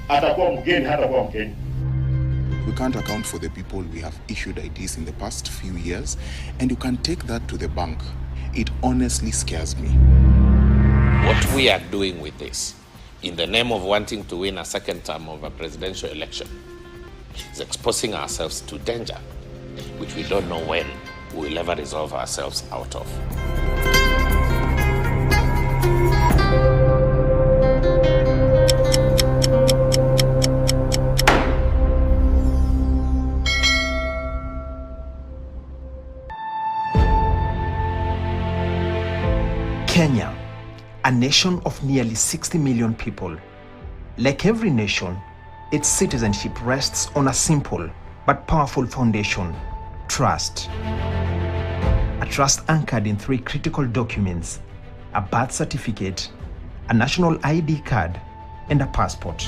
atakuwa mgeni, hatakuwa Mkenya. We can't account for the people we have issued IDs in the past few years, and you can take that to the bank. It honestly scares me. What we are doing with this, in the name of wanting to win a second term of a presidential election, is exposing ourselves to danger, which we don't know when we will ever resolve ourselves out of. Kenya, a nation of nearly 60 million people. Like every nation, its citizenship rests on a simple but powerful foundation: trust. A trust anchored in three critical documents: a birth certificate, a national ID card, and a passport.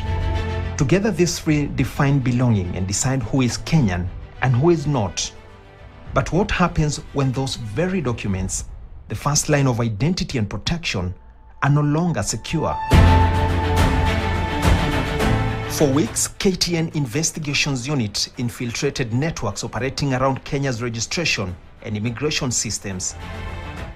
Together, these three define belonging and decide who is Kenyan and who is not. But what happens when those very documents, the first line of identity and protection, are no longer secure? For weeks, KTN Investigations Unit infiltrated networks operating around Kenya's registration and immigration systems.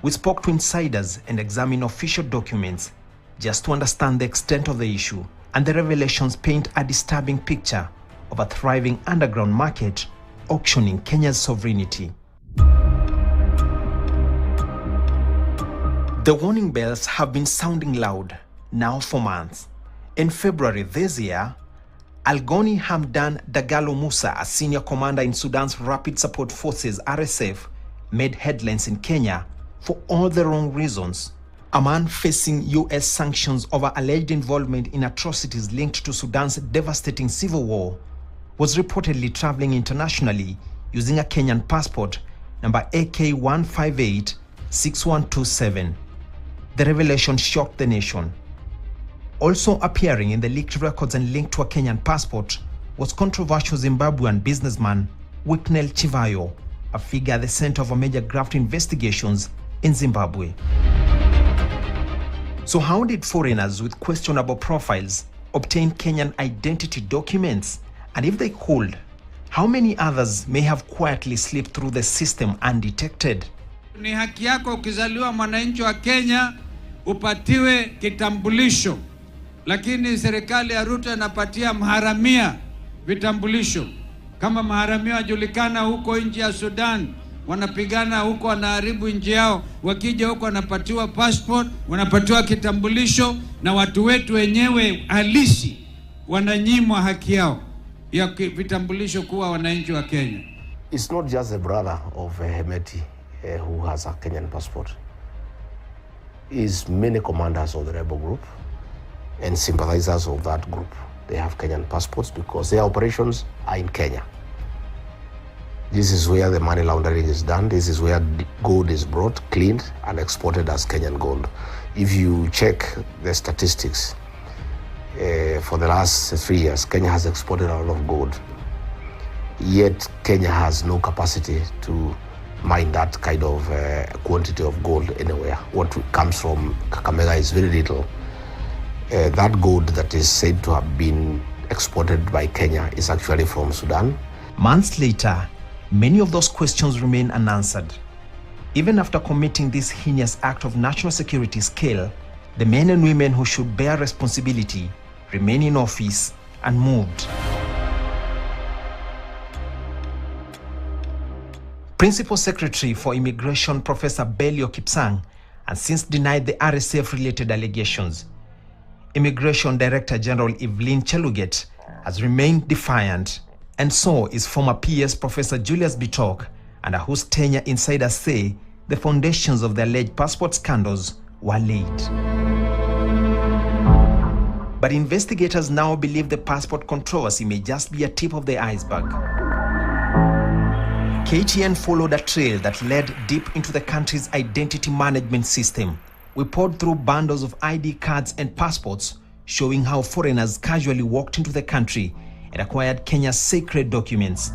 We spoke to insiders and examined official documents just to understand the extent of the issue, and the revelations paint a disturbing picture of a thriving underground market auctioning Kenya's sovereignty. The warning bells have been sounding loud now for months. In February this year, Algoni Hamdan Dagalo Musa, a senior commander in Sudan's Rapid Support Forces RSF, made headlines in Kenya for all the wrong reasons. A man facing US sanctions over alleged involvement in atrocities linked to Sudan's devastating civil war was reportedly traveling internationally using a Kenyan passport number AK1586127. The revelation shocked the nation. Also appearing in the leaked records and linked to a Kenyan passport was controversial Zimbabwean businessman Wicknell Chivayo, a figure at the center of a major graft investigations in Zimbabwe. So how did foreigners with questionable profiles obtain Kenyan identity documents? And if they could, how many others may have quietly slipped through the system undetected? Ni haki yako ukizaliwa mwananchi wa Kenya upatiwe kitambulisho. Lakini serikali ya Ruto inapatia maharamia vitambulisho. Kama maharamia wajulikana huko nchi ya Sudan, wanapigana huko, wanaharibu nchi yao, wakija huko wanapatiwa passport, wanapatiwa kitambulisho, na watu wetu wenyewe halisi wananyimwa haki yao ya vitambulisho kuwa wananchi wa Kenya. It's not just a brother of Hemeti who has a Kenyan passport. It's many commanders of the rebel group and sympathizers of that group. They have Kenyan passports because their operations are in Kenya. This is where the money laundering is done. This is where gold is brought, cleaned, and exported as Kenyan gold. If you check the statistics, for the last 3 years, Kenya has exported a lot of gold. Yet Kenya has no capacity to mine that kind of quantity of gold anywhere. What comes from Kakamega is very little. That gold that is said to have been exported by Kenya is actually from Sudan. Months later, many of those questions remain unanswered. Even after committing this heinous act of national security scale, the men and women who should bear responsibility remain in office unmoved. Principal Secretary for Immigration Professor Belio Kipsang has since denied the RSF-related allegations. Immigration Director General Evelyn Cheluget has remained defiant, and so is former PS Professor Julius Bitok, under whose tenure insiders say the foundations of the alleged passport scandals were laid. But investigators now believe the passport controversy may just be a tip of the iceberg. KTN followed a trail that led deep into the country's identity management system. We poured through bundles of ID cards and passports, showing how foreigners casually walked into the country and acquired Kenya's sacred documents.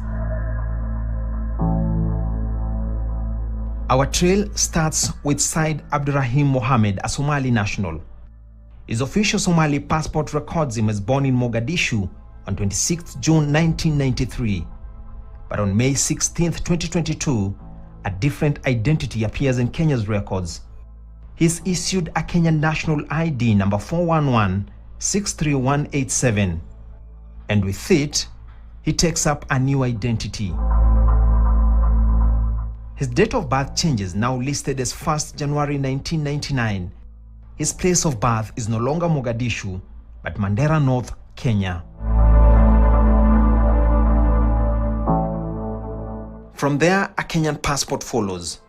Our trail starts with Said Abdurrahim Mohammed, a Somali national. His official Somali passport records him as born in Mogadishu on 26 June 1993. But on May 16, 2022, a different identity appears in Kenya's records. He's issued a Kenyan national ID number 411-63187. And with it, he takes up a new identity. His date of birth changes, now listed as 1st January 1999. His place of birth is no longer Mogadishu, but Mandera North, Kenya. From there, a Kenyan passport follows.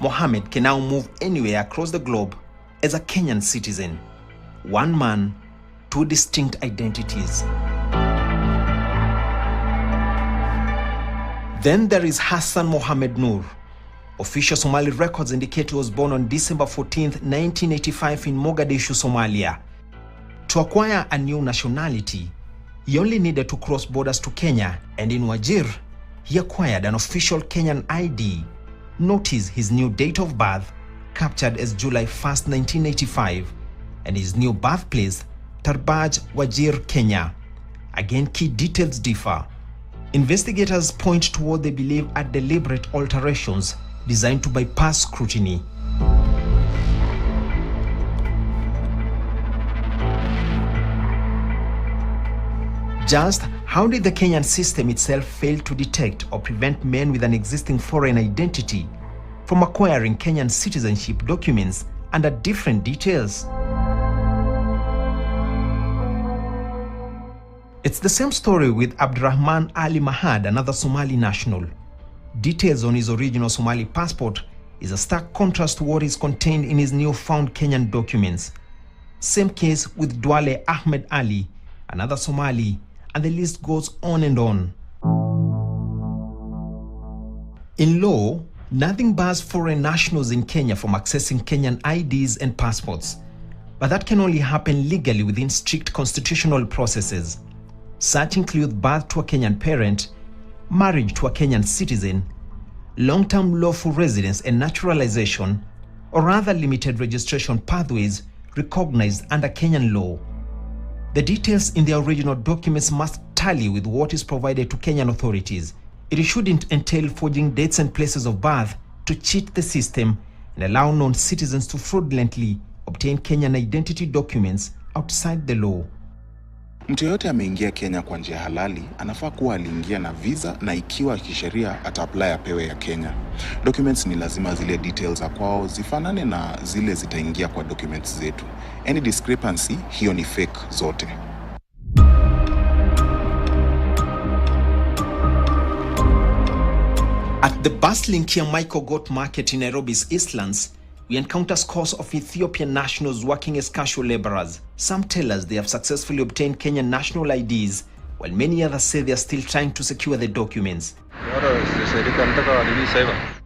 Mohammed can now move anywhere across the globe as a Kenyan citizen. One man, two distinct identities. Then there is Hassan Mohammed Noor. Official Somali records indicate he was born on December 14, 1985 in Mogadishu, Somalia. To acquire a new nationality, he only needed to cross borders to Kenya, and in Wajir, he acquired an official Kenyan ID. Notice his new date of birth, captured as July 1st, 1985, and his new birthplace, Tarbaj, Wajir, Kenya. Again, key details differ. Investigators point to what they believe are deliberate alterations designed to bypass scrutiny. Just how did the Kenyan system itself fail to detect or prevent men with an existing foreign identity from acquiring Kenyan citizenship documents under different details? It's the same story with Abdurrahman Ali Mahad, another Somali national. Details on his original Somali passport is a stark contrast to what is contained in his newfound Kenyan documents. Same case with Dwale Ahmed Ali, another Somali, and the list goes on and on. In law, nothing bars foreign nationals in Kenya from accessing Kenyan IDs and passports, but that can only happen legally within strict constitutional processes. Such include birth to a Kenyan parent, marriage to a Kenyan citizen, long-term lawful residence and naturalization, or other limited registration pathways recognized under Kenyan law. The details in the original documents must tally with what is provided to Kenyan authorities. It shouldn't entail forging dates and places of birth to cheat the system and allow non-citizens to fraudulently obtain Kenyan identity documents outside the law. Mtu yote ameingia Kenya kwa njia halali, anafaa kuwa aliingia na visa na ikiwa kisheria ata-apply apewe ya Kenya. Documents ni lazima zile details za kwao zifanane na zile zitaingia kwa documents zetu. Any discrepancy, hiyo ni fake zote. At the bustling Kiamaiko Goat Market in Nairobi's Eastlands, we encounter scores of Ethiopian nationals working as casual laborers. Some tell us they have successfully obtained Kenyan national IDs, while many others say they are still trying to secure the documents.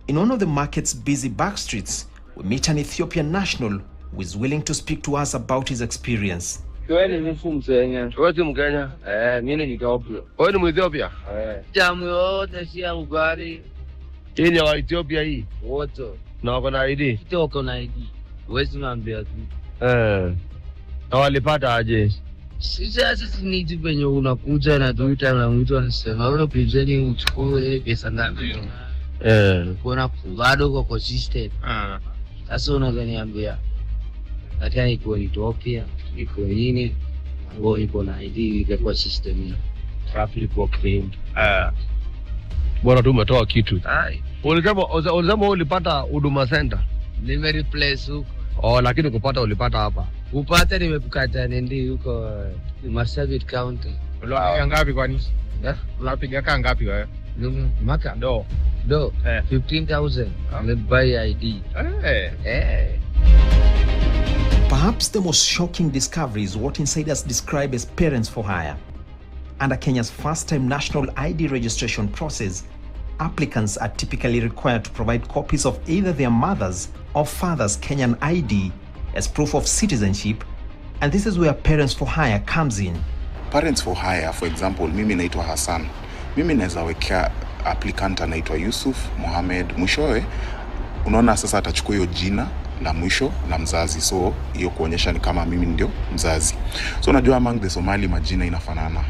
In one of the market's busy back streets, we meet an Ethiopian national who is willing to speak to us about his experience. Na wako na ID? Wako na ID. Wezi naambia tu. Na walipata aje? Sisi ni tu penye unakuja na tuita na mtu anasema wewe pizeni uchukue pesa ngapi? Kuna bado kwa system. Sasa unaniambia hata iko Ethiopia, iko nini? Ngo iko na ID kwa system. Traffic working. Bora tu umetoa kitu. Ulisema ulipata Huduma Center? Nimereplace huko. Lakini kupata ulipata hapa. Upata nimekukata nende huko Marsabit County. Ulipiga ngapi kwani? Ulipiga kaa ngapi wewe? Maka? Do 15,000. Buy ID. Perhaps the most shocking discovery is what insiders describe as parents for hire. Under Kenya's first-time national ID registration process, applicants are typically required to provide copies of either their mother's or father's Kenyan ID as proof of citizenship, and this is where parents for hire comes in. Parents for hire, for example, mimi naitwa Hassan. Mimi naweza wekea applicant anaitwa Yusuf Mohamed. Mwishowe unaona sasa atachukua hiyo jina la mwisho la mzazi, so hiyo kuonyesha ni kama mimi ndio mzazi. So unajua among the Somali majina inafanana.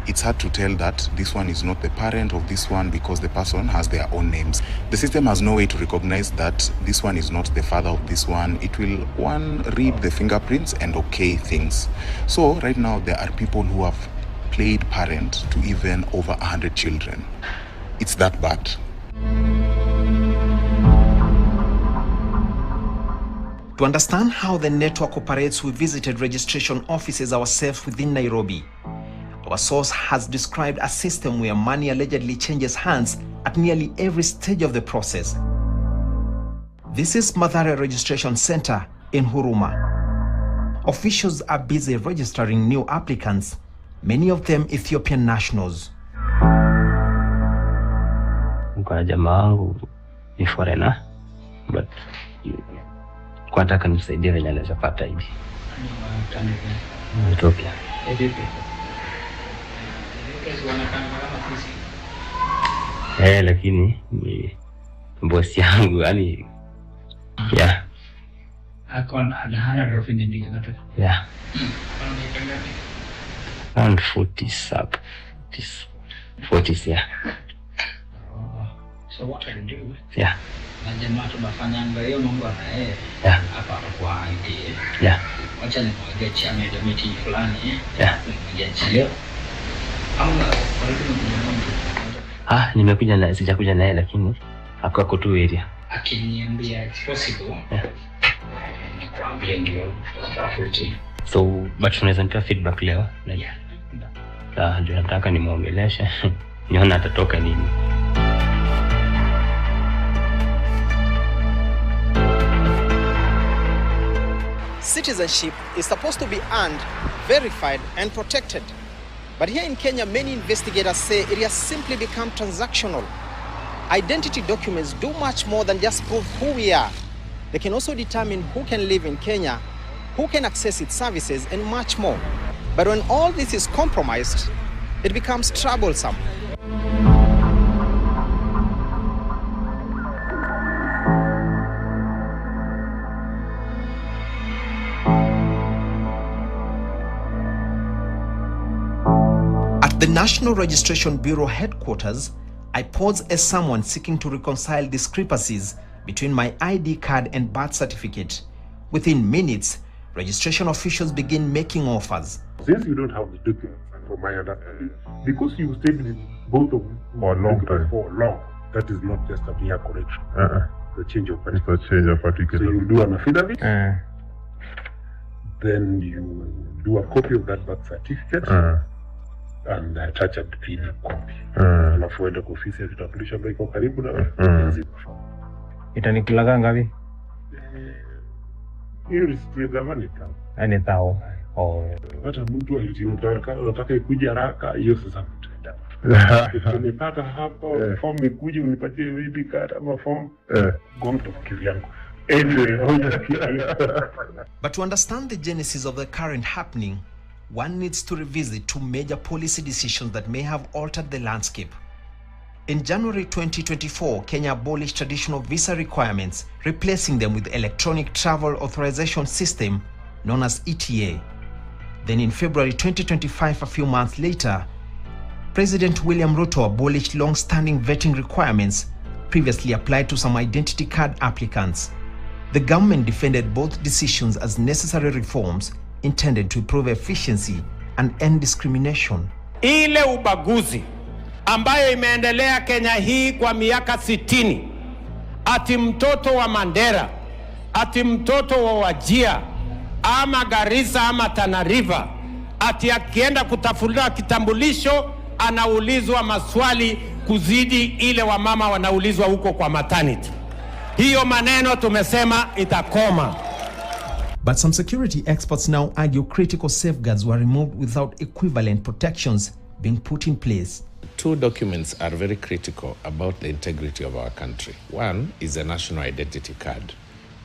It's hard to tell that this one is not the parent of this one because the person has their own names. The system has no way to recognize that this one is not the father of this one. It will read the fingerprints and okay things. So right now there are people who have played parent to even over 100 children. It's that bad. To understand how the network operates, we visited registration offices ourselves within Nairobi. Our source has described a system where money allegedly changes hands at nearly every stage of the process. This is Mathare Registration Center in Huruma. Officials are busy registering new applicants, many of them Ethiopian nationals. Kwa jamaa wangu ni foreigner, but kwa nataka nimsaidie venye anaweza pata ID. Ethiopia. Lakini ni boss yangu yani Akon hana rafiki ndio nataka. And 40 sub. 40 yeah. So what I do? Yeah. Na jamaa tunafanyanga hiyo mambo na yeye. Hapa kwa ID. Wacha nimwage chama ya miti fulani. Nimwage nimekuja na sijakuja naye lakini ako tu area. Akiniambia it's possible. Nikwambia ndio tofauti. So but tunaweza nipa feedback leo. Ndio nataka nimuongeleshe nione atatoka nini. Citizenship is supposed to be earned, verified, and protected. But here in Kenya, many investigators say it has simply become transactional. Identity documents do much more than just prove who we are. They can also determine who can live in Kenya, who can access its services, and much more. But when all this is compromised, it becomes troublesome. At the National Registration Bureau headquarters, I pause as someone seeking to reconcile discrepancies between my ID card and birth certificate. Within minutes, registration officials begin making offers. Since you don't have the documents, from my understanding, because you stayed with both of you for a long time, that is not just a mere correction. The change of certificate. It's a change of certificate. So you do an affidavit, then you do a copy of that birth certificate, and attach a PDF copy. Alafu uende kwa ofisi ya kitambulisho ambayo iko karibu na Itanikulaga ngapi? hiyo risiti ya zamani kama. Yaani tao. Hata mtu anataka ikuje haraka, hiyo sasa mtaenda. Umepata hapa form ikuje unipatie vipi kata ama form gomto kivyangu. But to understand the genesis of the current happening, one needs to revisit two major policy decisions that may have altered the landscape. In January 2024, Kenya abolished traditional visa requirements, replacing them with the Electronic Travel Authorization System, known as ETA. Then in February 2025, a few months later, President William Ruto abolished long-standing vetting requirements previously applied to some identity card applicants. The government defended both decisions as necessary reforms intended to improve efficiency and end discrimination. Ile ubaguzi ambayo imeendelea Kenya hii kwa miaka 60, ati mtoto wa Mandera, ati mtoto wa Wajia, ama Garissa ama Tana River, ati akienda kutafuta kitambulisho anaulizwa maswali kuzidi ile wamama wanaulizwa huko kwa maternity. Hiyo maneno tumesema itakoma. But some security experts now argue critical safeguards were removed without equivalent protections being put in place. Two documents are very critical about the integrity of our country. One is a national identity card.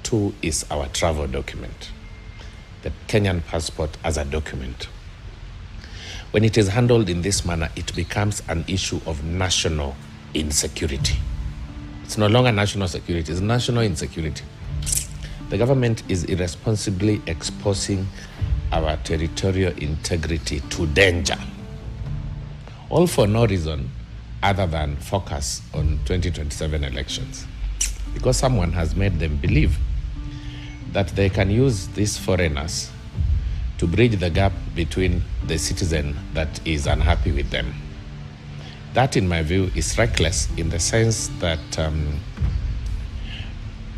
Two is our travel document, the Kenyan passport as a document. When it is handled in this manner, it becomes an issue of national insecurity. It's no longer national security, it's national insecurity. The government is irresponsibly exposing our territorial integrity to danger, all for no reason other than focus on 2027 elections, because someone has made them believe that they can use these foreigners to bridge the gap between the citizen that is unhappy with them. That, in my view, is reckless in the sense that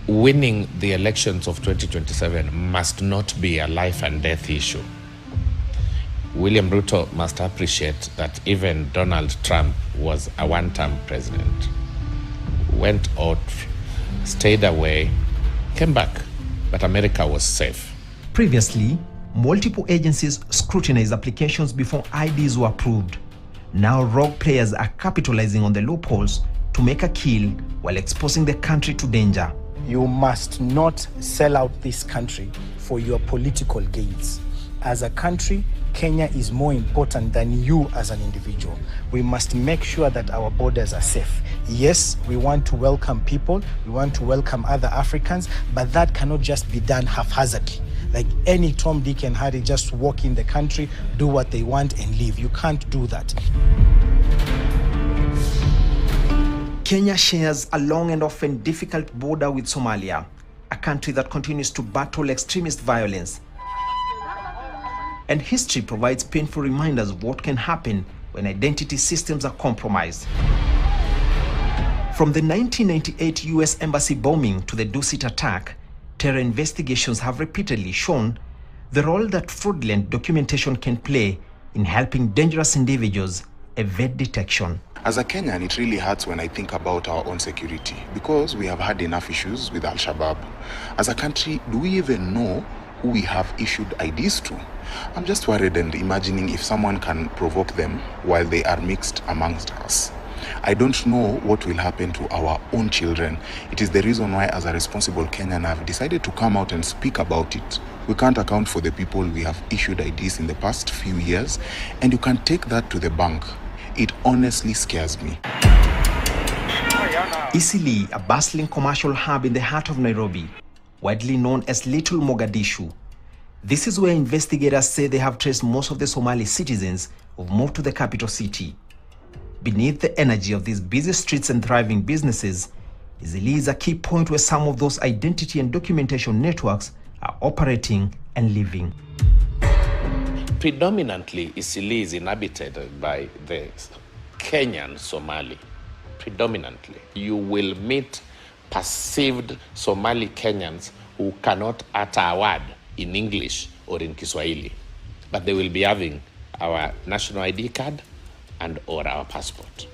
winning the elections of 2027 must not be a life and death issue. William Ruto must appreciate that even Donald Trump was a one-term president, went out, stayed away, came back, but America was safe. Previously, multiple agencies scrutinized applications before IDs were approved. Now rogue players are capitalizing on the loopholes to make a kill while exposing the country to danger. You must not sell out this country for your political gains. As a country, Kenya is more important than you as an individual. We must make sure that our borders are safe. Yes, we want to welcome people, we want to welcome other Africans, but that cannot just be done haphazardly. Like any Tom, Dick and Harry just walk in the country, do what they want and leave. You can't do that. Kenya shares a long and often difficult border with Somalia, a country that continues to battle extremist violence. And history provides painful reminders of what can happen when identity systems are compromised. From the 1998 US Embassy bombing to the Dusit attack, terror investigations have repeatedly shown the role that fraudulent documentation can play in helping dangerous individuals evade detection. As a Kenyan, it really hurts when I think about our own security because we have had enough issues with Al-Shabaab. As a country, do we even know who we have issued IDs to? I'm just worried and imagining if someone can provoke them while they are mixed amongst us. I don't know what will happen to our own children. It is the reason why, as a responsible Kenyan, I've decided to come out and speak about it. We can't account for the people we have issued IDs in the past few years, and you can take that to the bank. It honestly scares me. Eastleigh, a bustling commercial hub in the heart of Nairobi, widely known as Little Mogadishu. This is where investigators say they have traced most of the Somali citizens who've moved to the capital city. Beneath the energy of these busy streets and thriving businesses, Eastleigh is a key point where some of those identity and documentation networks are operating and living. Predominantly, Eastleigh is inhabited by the Kenyan Somali. Predominantly. You will meet perceived Somali Kenyans who cannot utter a word in English or in Kiswahili, but they will be having our national ID card and or our passport.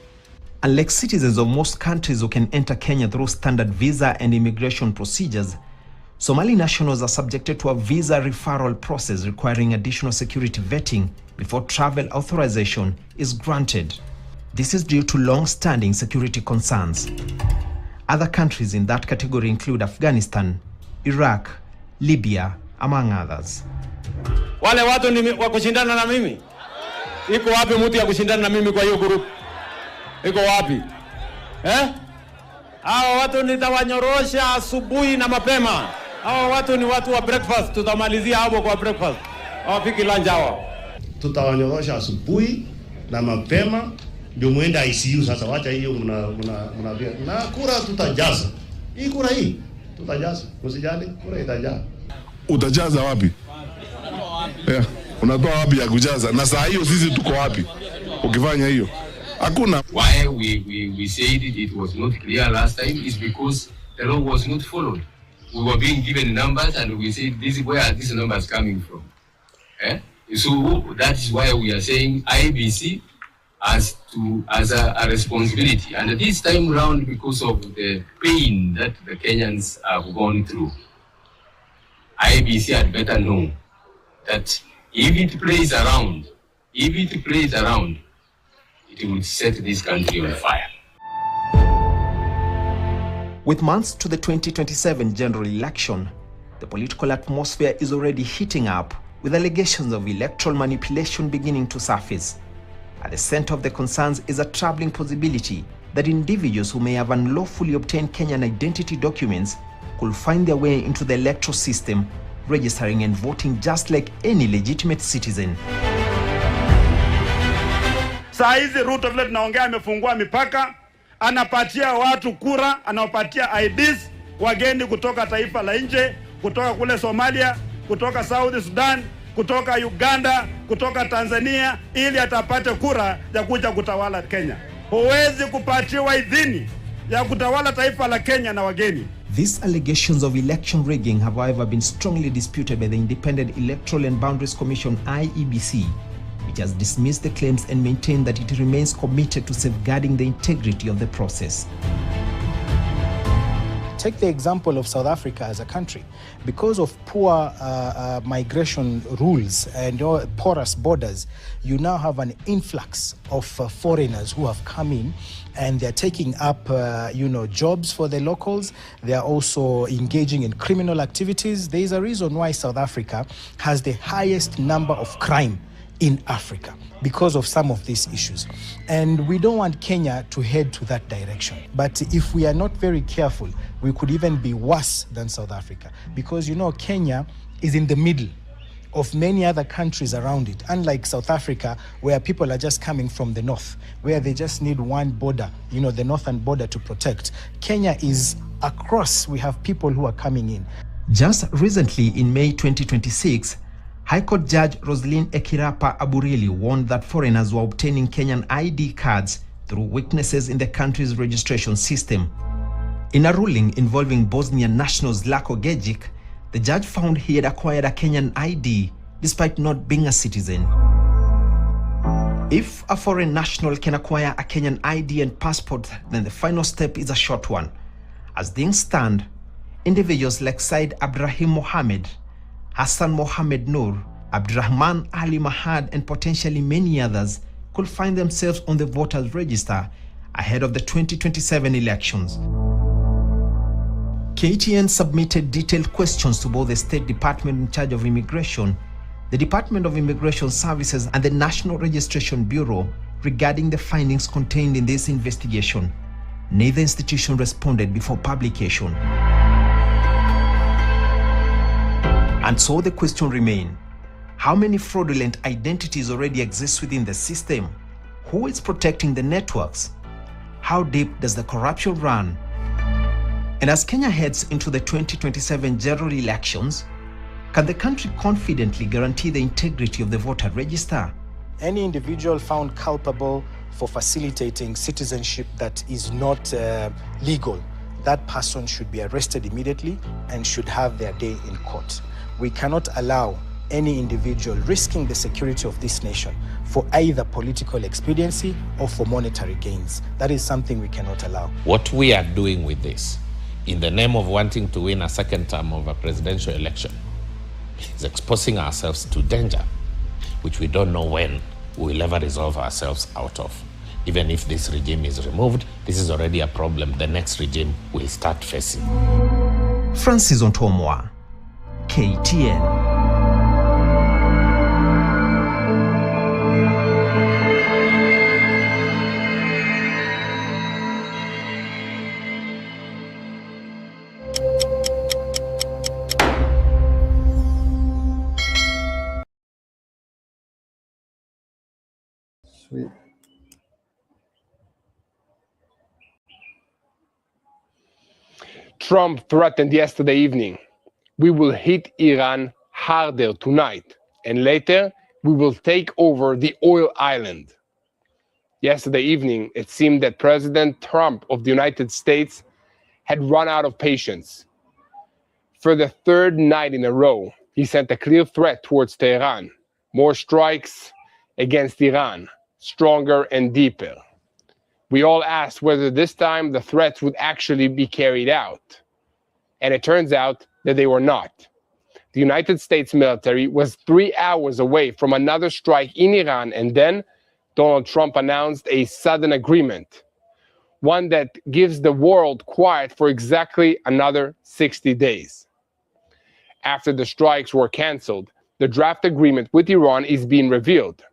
Unlike citizens of most countries who can enter Kenya through standard visa and immigration procedures, Somali nationals are subjected to a visa referral process requiring additional security vetting before travel authorization is granted. This is due to long-standing security concerns. Other countries in that category include Afghanistan, Iraq, Libya, among others. Wale watu ni wa kushindana na mimi? Iko wapi mtu ya kushindana na mimi kwa hiyo group? Iko wapi? Hao watu nitawanyorosha asubuhi na mapema. Hao watu ni watu wa breakfast, tutamalizia hapo kwa breakfast. Hawafiki lunch hawa. Tutawanyorosha asubuhi na mapema ndio muende ICU sasa. Wacha hiyo mnavia. Na kura tutajaza. Hii kura hii tutajaza. Usijali, kura itajaa. Utajaza wapi? Unatoa wapi ya kujaza? Na saa hiyo sisi tuko wapi? Ukifanya hiyo. Hakuna. Why we said it was not clear last time is because the law was not followed. We were being given numbers and we said this is where this number is coming from. So that is why we are saying IBC as a responsibility. And this time round, because of the pain that the Kenyans have gone through, IBC had better know that if it plays around, it will set this country on fire. With months to the 2027 general election, the political atmosphere is already heating up, with allegations of electoral manipulation beginning to surface. At the center of the concerns is a troubling possibility that individuals who may have unlawfully obtained Kenyan identity documents could find their way into the electoral system, registering and voting just like any legitimate citizen. Saa hizi Ruto vile tunaongea amefungua mipaka, anapatia watu kura, anawapatia IDs wageni kutoka taifa la nje, kutoka kule Somalia, kutoka South Sudan, kutoka Uganda, kutoka Tanzania, ili atapate kura ya kuja kutawala Kenya. Huwezi kupatiwa idhini ya kutawala taifa la Kenya na wageni. These allegations of election rigging have, however, been strongly disputed by the Independent Electoral and Boundaries Commission, IEBC, which has dismissed the claims and maintained that it remains committed to safeguarding the integrity of the process. Take the example of South Africa as a country. Because of poor migration rules and porous borders, you now have an influx of foreigners who have come in, and they're taking up jobs for the locals. They are also engaging in criminal activities. There is a reason why South Africa has the highest number of crime in Africa because of some of these issues. And we don't want Kenya to head to that direction. But if we are not very careful, we could even be worse than South Africa, because Kenya is in the middle of many other countries around it, unlike South Africa, where people are just coming from the north, where they just need one border, the northern border to protect. Kenya is across. We have people who are coming in. Just recently, in May 2026, High Court Judge Roslyn Ekirapa Aburili warned that foreigners were obtaining Kenyan ID cards through weaknesses in the country's registration system. In a ruling involving Bosnian national Zlatko Gejic, the judge found he had acquired a Kenyan ID despite not being a citizen. If a foreign national can acquire a Kenyan ID and passport, then the final step is a short one. As things stand, individuals like Said Abdrahim Mohammed, Hassan Mohammed Noor, Abdurrahman Ali Mahad, and potentially many others could find themselves on the voters' register ahead of the 2027 elections. KTN submitted detailed questions to both the State Department in charge of immigration, the Department of Immigration Services, and the National Registration Bureau regarding the findings contained in this investigation. Neither institution responded before publication. And so the question remains, how many fraudulent identities already exist within the system? Who is protecting the networks? How deep does the corruption run? And as Kenya heads into the 2027 general elections, can the country confidently guarantee the integrity of the voter register? Any individual found culpable for facilitating citizenship that is not legal, that person should be arrested immediately and should have their day in court. We cannot allow any individual risking the security of this nation for either political expediency or for monetary gains. That is something we cannot allow. What we are doing with this, in the name of wanting to win a second term of a presidential election, is exposing ourselves to danger, which we don't know when we will ever resolve ourselves out of. Even if this regime is removed, this is already a problem the next regime will start facing. Francis Ontomwa, KTN. Sweet. Trump threatened yesterday evening, we will hit Iran harder tonight, and later we will take over the oil island. Yesterday evening, it seemed that President Trump of the United States had run out of patience. For the third night in a row, he sent a clear threat towards Tehran. More strikes against Iran, stronger and deeper. We all asked whether this time the threats would actually be carried out. And it turns out that they were not. The United States military was 3 hours away from another strike in Iran, and then Donald Trump announced a sudden agreement, one that gives the world quiet for exactly another 60 days. After the strikes were canceled, the draft agreement with Iran is being revealed,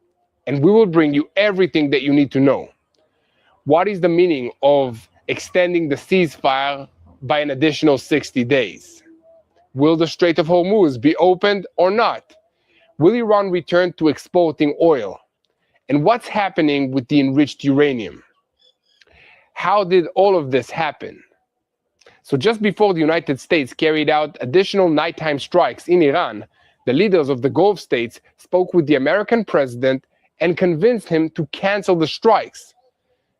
and we will bring you everything that you need to know. What is the meaning of extending the ceasefire by an additional 60 days? Will the Strait of Hormuz be opened or not? Will Iran return to exporting oil? And what's happening with the enriched uranium? How did all of this happen? So just before the United States carried out additional nighttime strikes in Iran, the leaders of the Gulf states spoke with the American president and convinced him to cancel the strikes.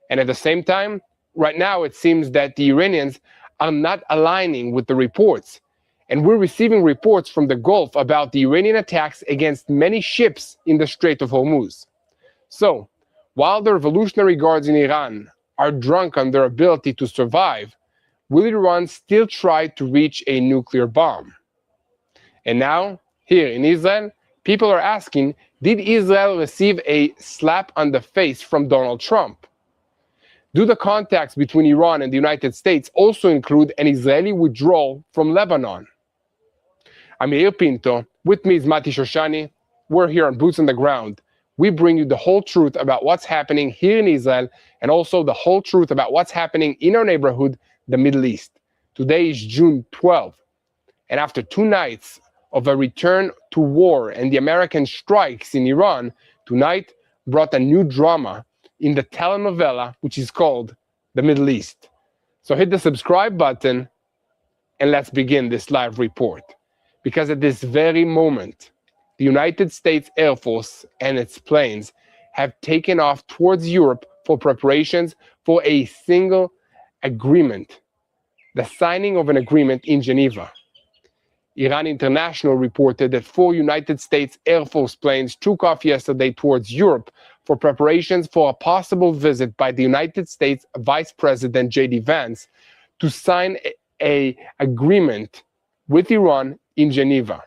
And at the same time, right now it seems that the Iranians are not aligning with the reports. And we're receiving reports from the Gulf about the Iranian attacks against many ships in the Strait of Hormuz. So, while the Revolutionary Guards in Iran are drunk on their ability to survive, will Iran still try to reach a nuclear bomb? And now, here in Israel, people are asking, did Israel receive a slap on the face from Donald Trump? Do the contacts between Iran and the United States also include an Israeli withdrawal from Lebanon? I'm Yair Pinto. With me is Mati Shoshani. We're here on Boots on the Ground. We bring you the whole truth about what's happening here in Israel and also the whole truth about what's happening in our neighborhood, the Middle East. Today is June 12th. And after 2 nights of a return to war and the American strikes in Iran, tonight brought a new drama in the telenovela, which is called The Middle East. So hit the subscribe button and let's begin this live report. Because at this very moment, the United States Air Force and its planes have taken off towards Europe for preparations for a single agreement, the signing of an agreement in Geneva. Iran International reported that 4 United States Air Force planes took off yesterday towards Europe for preparations for a possible visit by the United States Vice President J.D. Vance to sign an agreement with Iran in Geneva.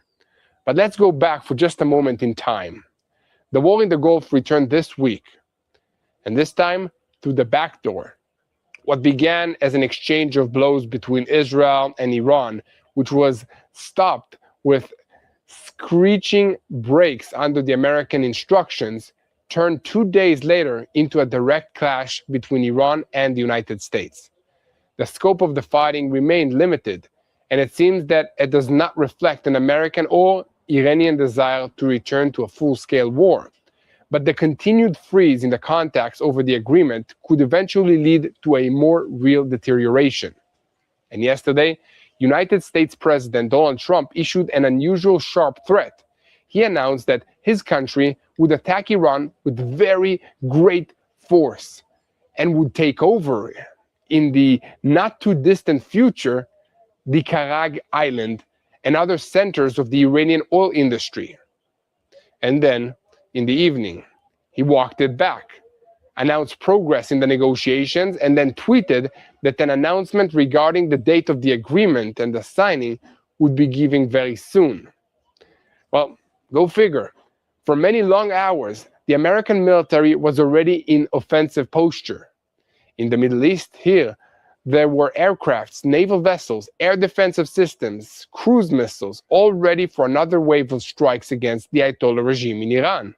But let's go back for just a moment in time. The war in the Gulf returned this week, and this time through the back door. What began as an exchange of blows between Israel and Iran, which was stopped with screeching brakes under the American instructions, turned 2 days later into a direct clash between Iran and the United States. The scope of the fighting remained limited, and it seems that it does not reflect an American or Iranian desire to return to a full-scale war. But the continued freeze in the contacts over the agreement could eventually lead to a more real deterioration. And yesterday, United States President Donald Trump issued an unusual sharp threat. He announced that his country would attack Iran with very great force and would take over, in the not-too-distant future, the Karag Island and other centers of the Iranian oil industry. And then, in the evening, he walked it back, announced progress in the negotiations, and then tweeted that an announcement regarding the date of the agreement and the signing would be given very soon. Well, go figure. For many long hours, the American military was already in offensive posture. In the Middle East, here, there were aircrafts, naval vessels, air defensive systems, cruise missiles, all ready for another wave of strikes against the Ayatollah regime in Iran.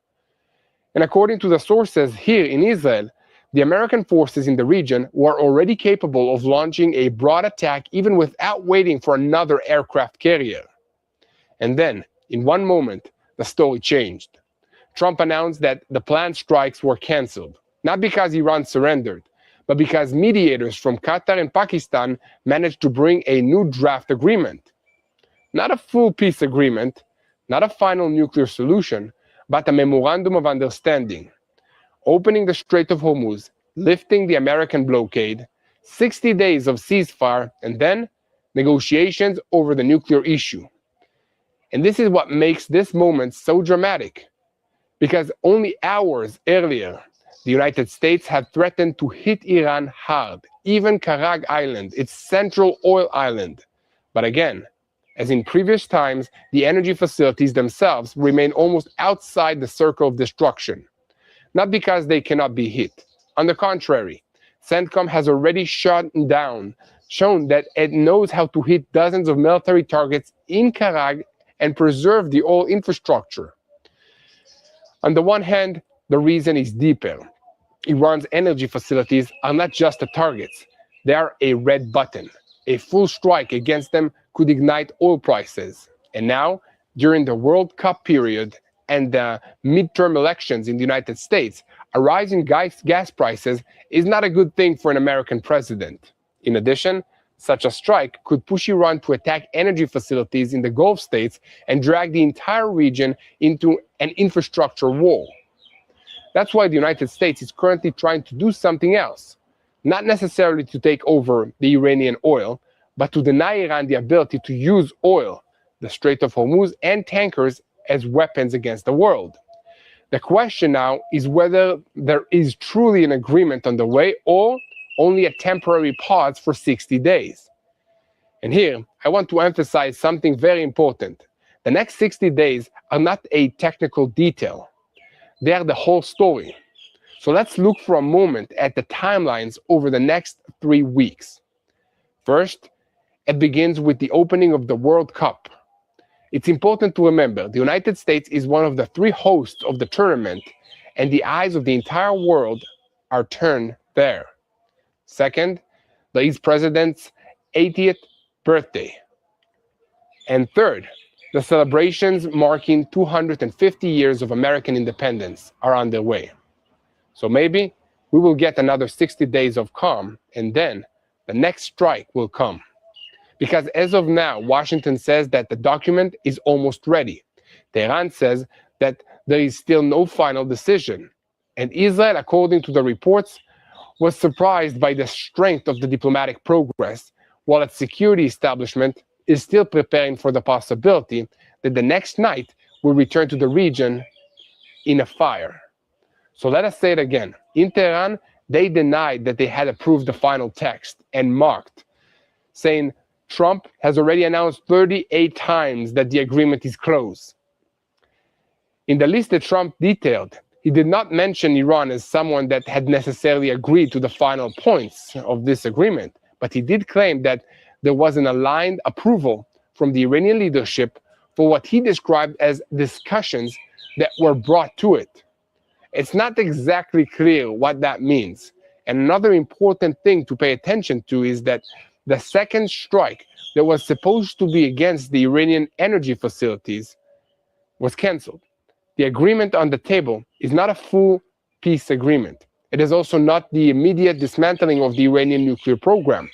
And according to the sources here in Israel, the American forces in the region were already capable of launching a broad attack even without waiting for another aircraft carrier. And then, in one moment, the story changed. Trump announced that the planned strikes were canceled, not because Iran surrendered, but because mediators from Qatar and Pakistan managed to bring a new draft agreement. Not a full peace agreement, not a final nuclear solution, but a memorandum of understanding, opening the Strait of Hormuz, lifting the American blockade, 60 days of ceasefire, and then negotiations over the nuclear issue. And this is what makes this moment so dramatic, because only hours earlier, the United States had threatened to hit Iran hard, even Karag Island, its central oil island. But again, as in previous times, the energy facilities themselves remain almost outside the circle of destruction. Not because they cannot be hit. On the contrary, CENTCOM has already shown that it knows how to hit dozens of military targets in Karag and preserve the oil infrastructure. On the one hand, the reason is deeper. Iran's energy facilities are not just the targets, they are a red button. A full strike against them could ignite oil prices. And now, during the World Cup period and the midterm elections in the United States, a rise in gas prices is not a good thing for an American president. In addition, such a strike could push Iran to attack energy facilities in the Gulf states and drag the entire region into an infrastructure war. That's why the United States is currently trying to do something else, not necessarily to take over the Iranian oil, but to deny Iran the ability to use oil, the Strait of Hormuz, and tankers as weapons against the world. The question now is whether there is truly an agreement on the way or only a temporary pause for 60 days. And here, I want to emphasize something very important. The next 60 days are not a technical detail. They are the whole story. So let's look for a moment at the timelines over the next 3 weeks. First, it begins with the opening of the World Cup. It's important to remember the United States is one of the 3 hosts of the tournament, and the eyes of the entire world are turned there. Second, there is President's 80th birthday. And third, the celebrations marking 250 years of American independence are underway. So maybe we will get another 60 days of calm, and then the next strike will come. Because as of now, Washington says that the document is almost ready. Tehran says that there is still no final decision. And Israel, according to the reports, was surprised by the strength of the diplomatic progress, while its security establishment is still preparing for the possibility that the next night will return to the region in a fire. So let us say it again. In Tehran, they denied that they had approved the final text and marked, saying Trump has already announced 38 times that the agreement is close. In the list that Trump detailed, he did not mention Iran as someone that had necessarily agreed to the final points of this agreement, but he did claim that there was an aligned approval from the Iranian leadership for what he described as discussions that were brought to it. It's not exactly clear what that means. And another important thing to pay attention to is that the second strike that was supposed to be against the Iranian energy facilities was canceled. The agreement on the table is not a full peace agreement. It is also not the immediate dismantling of the Iranian nuclear program.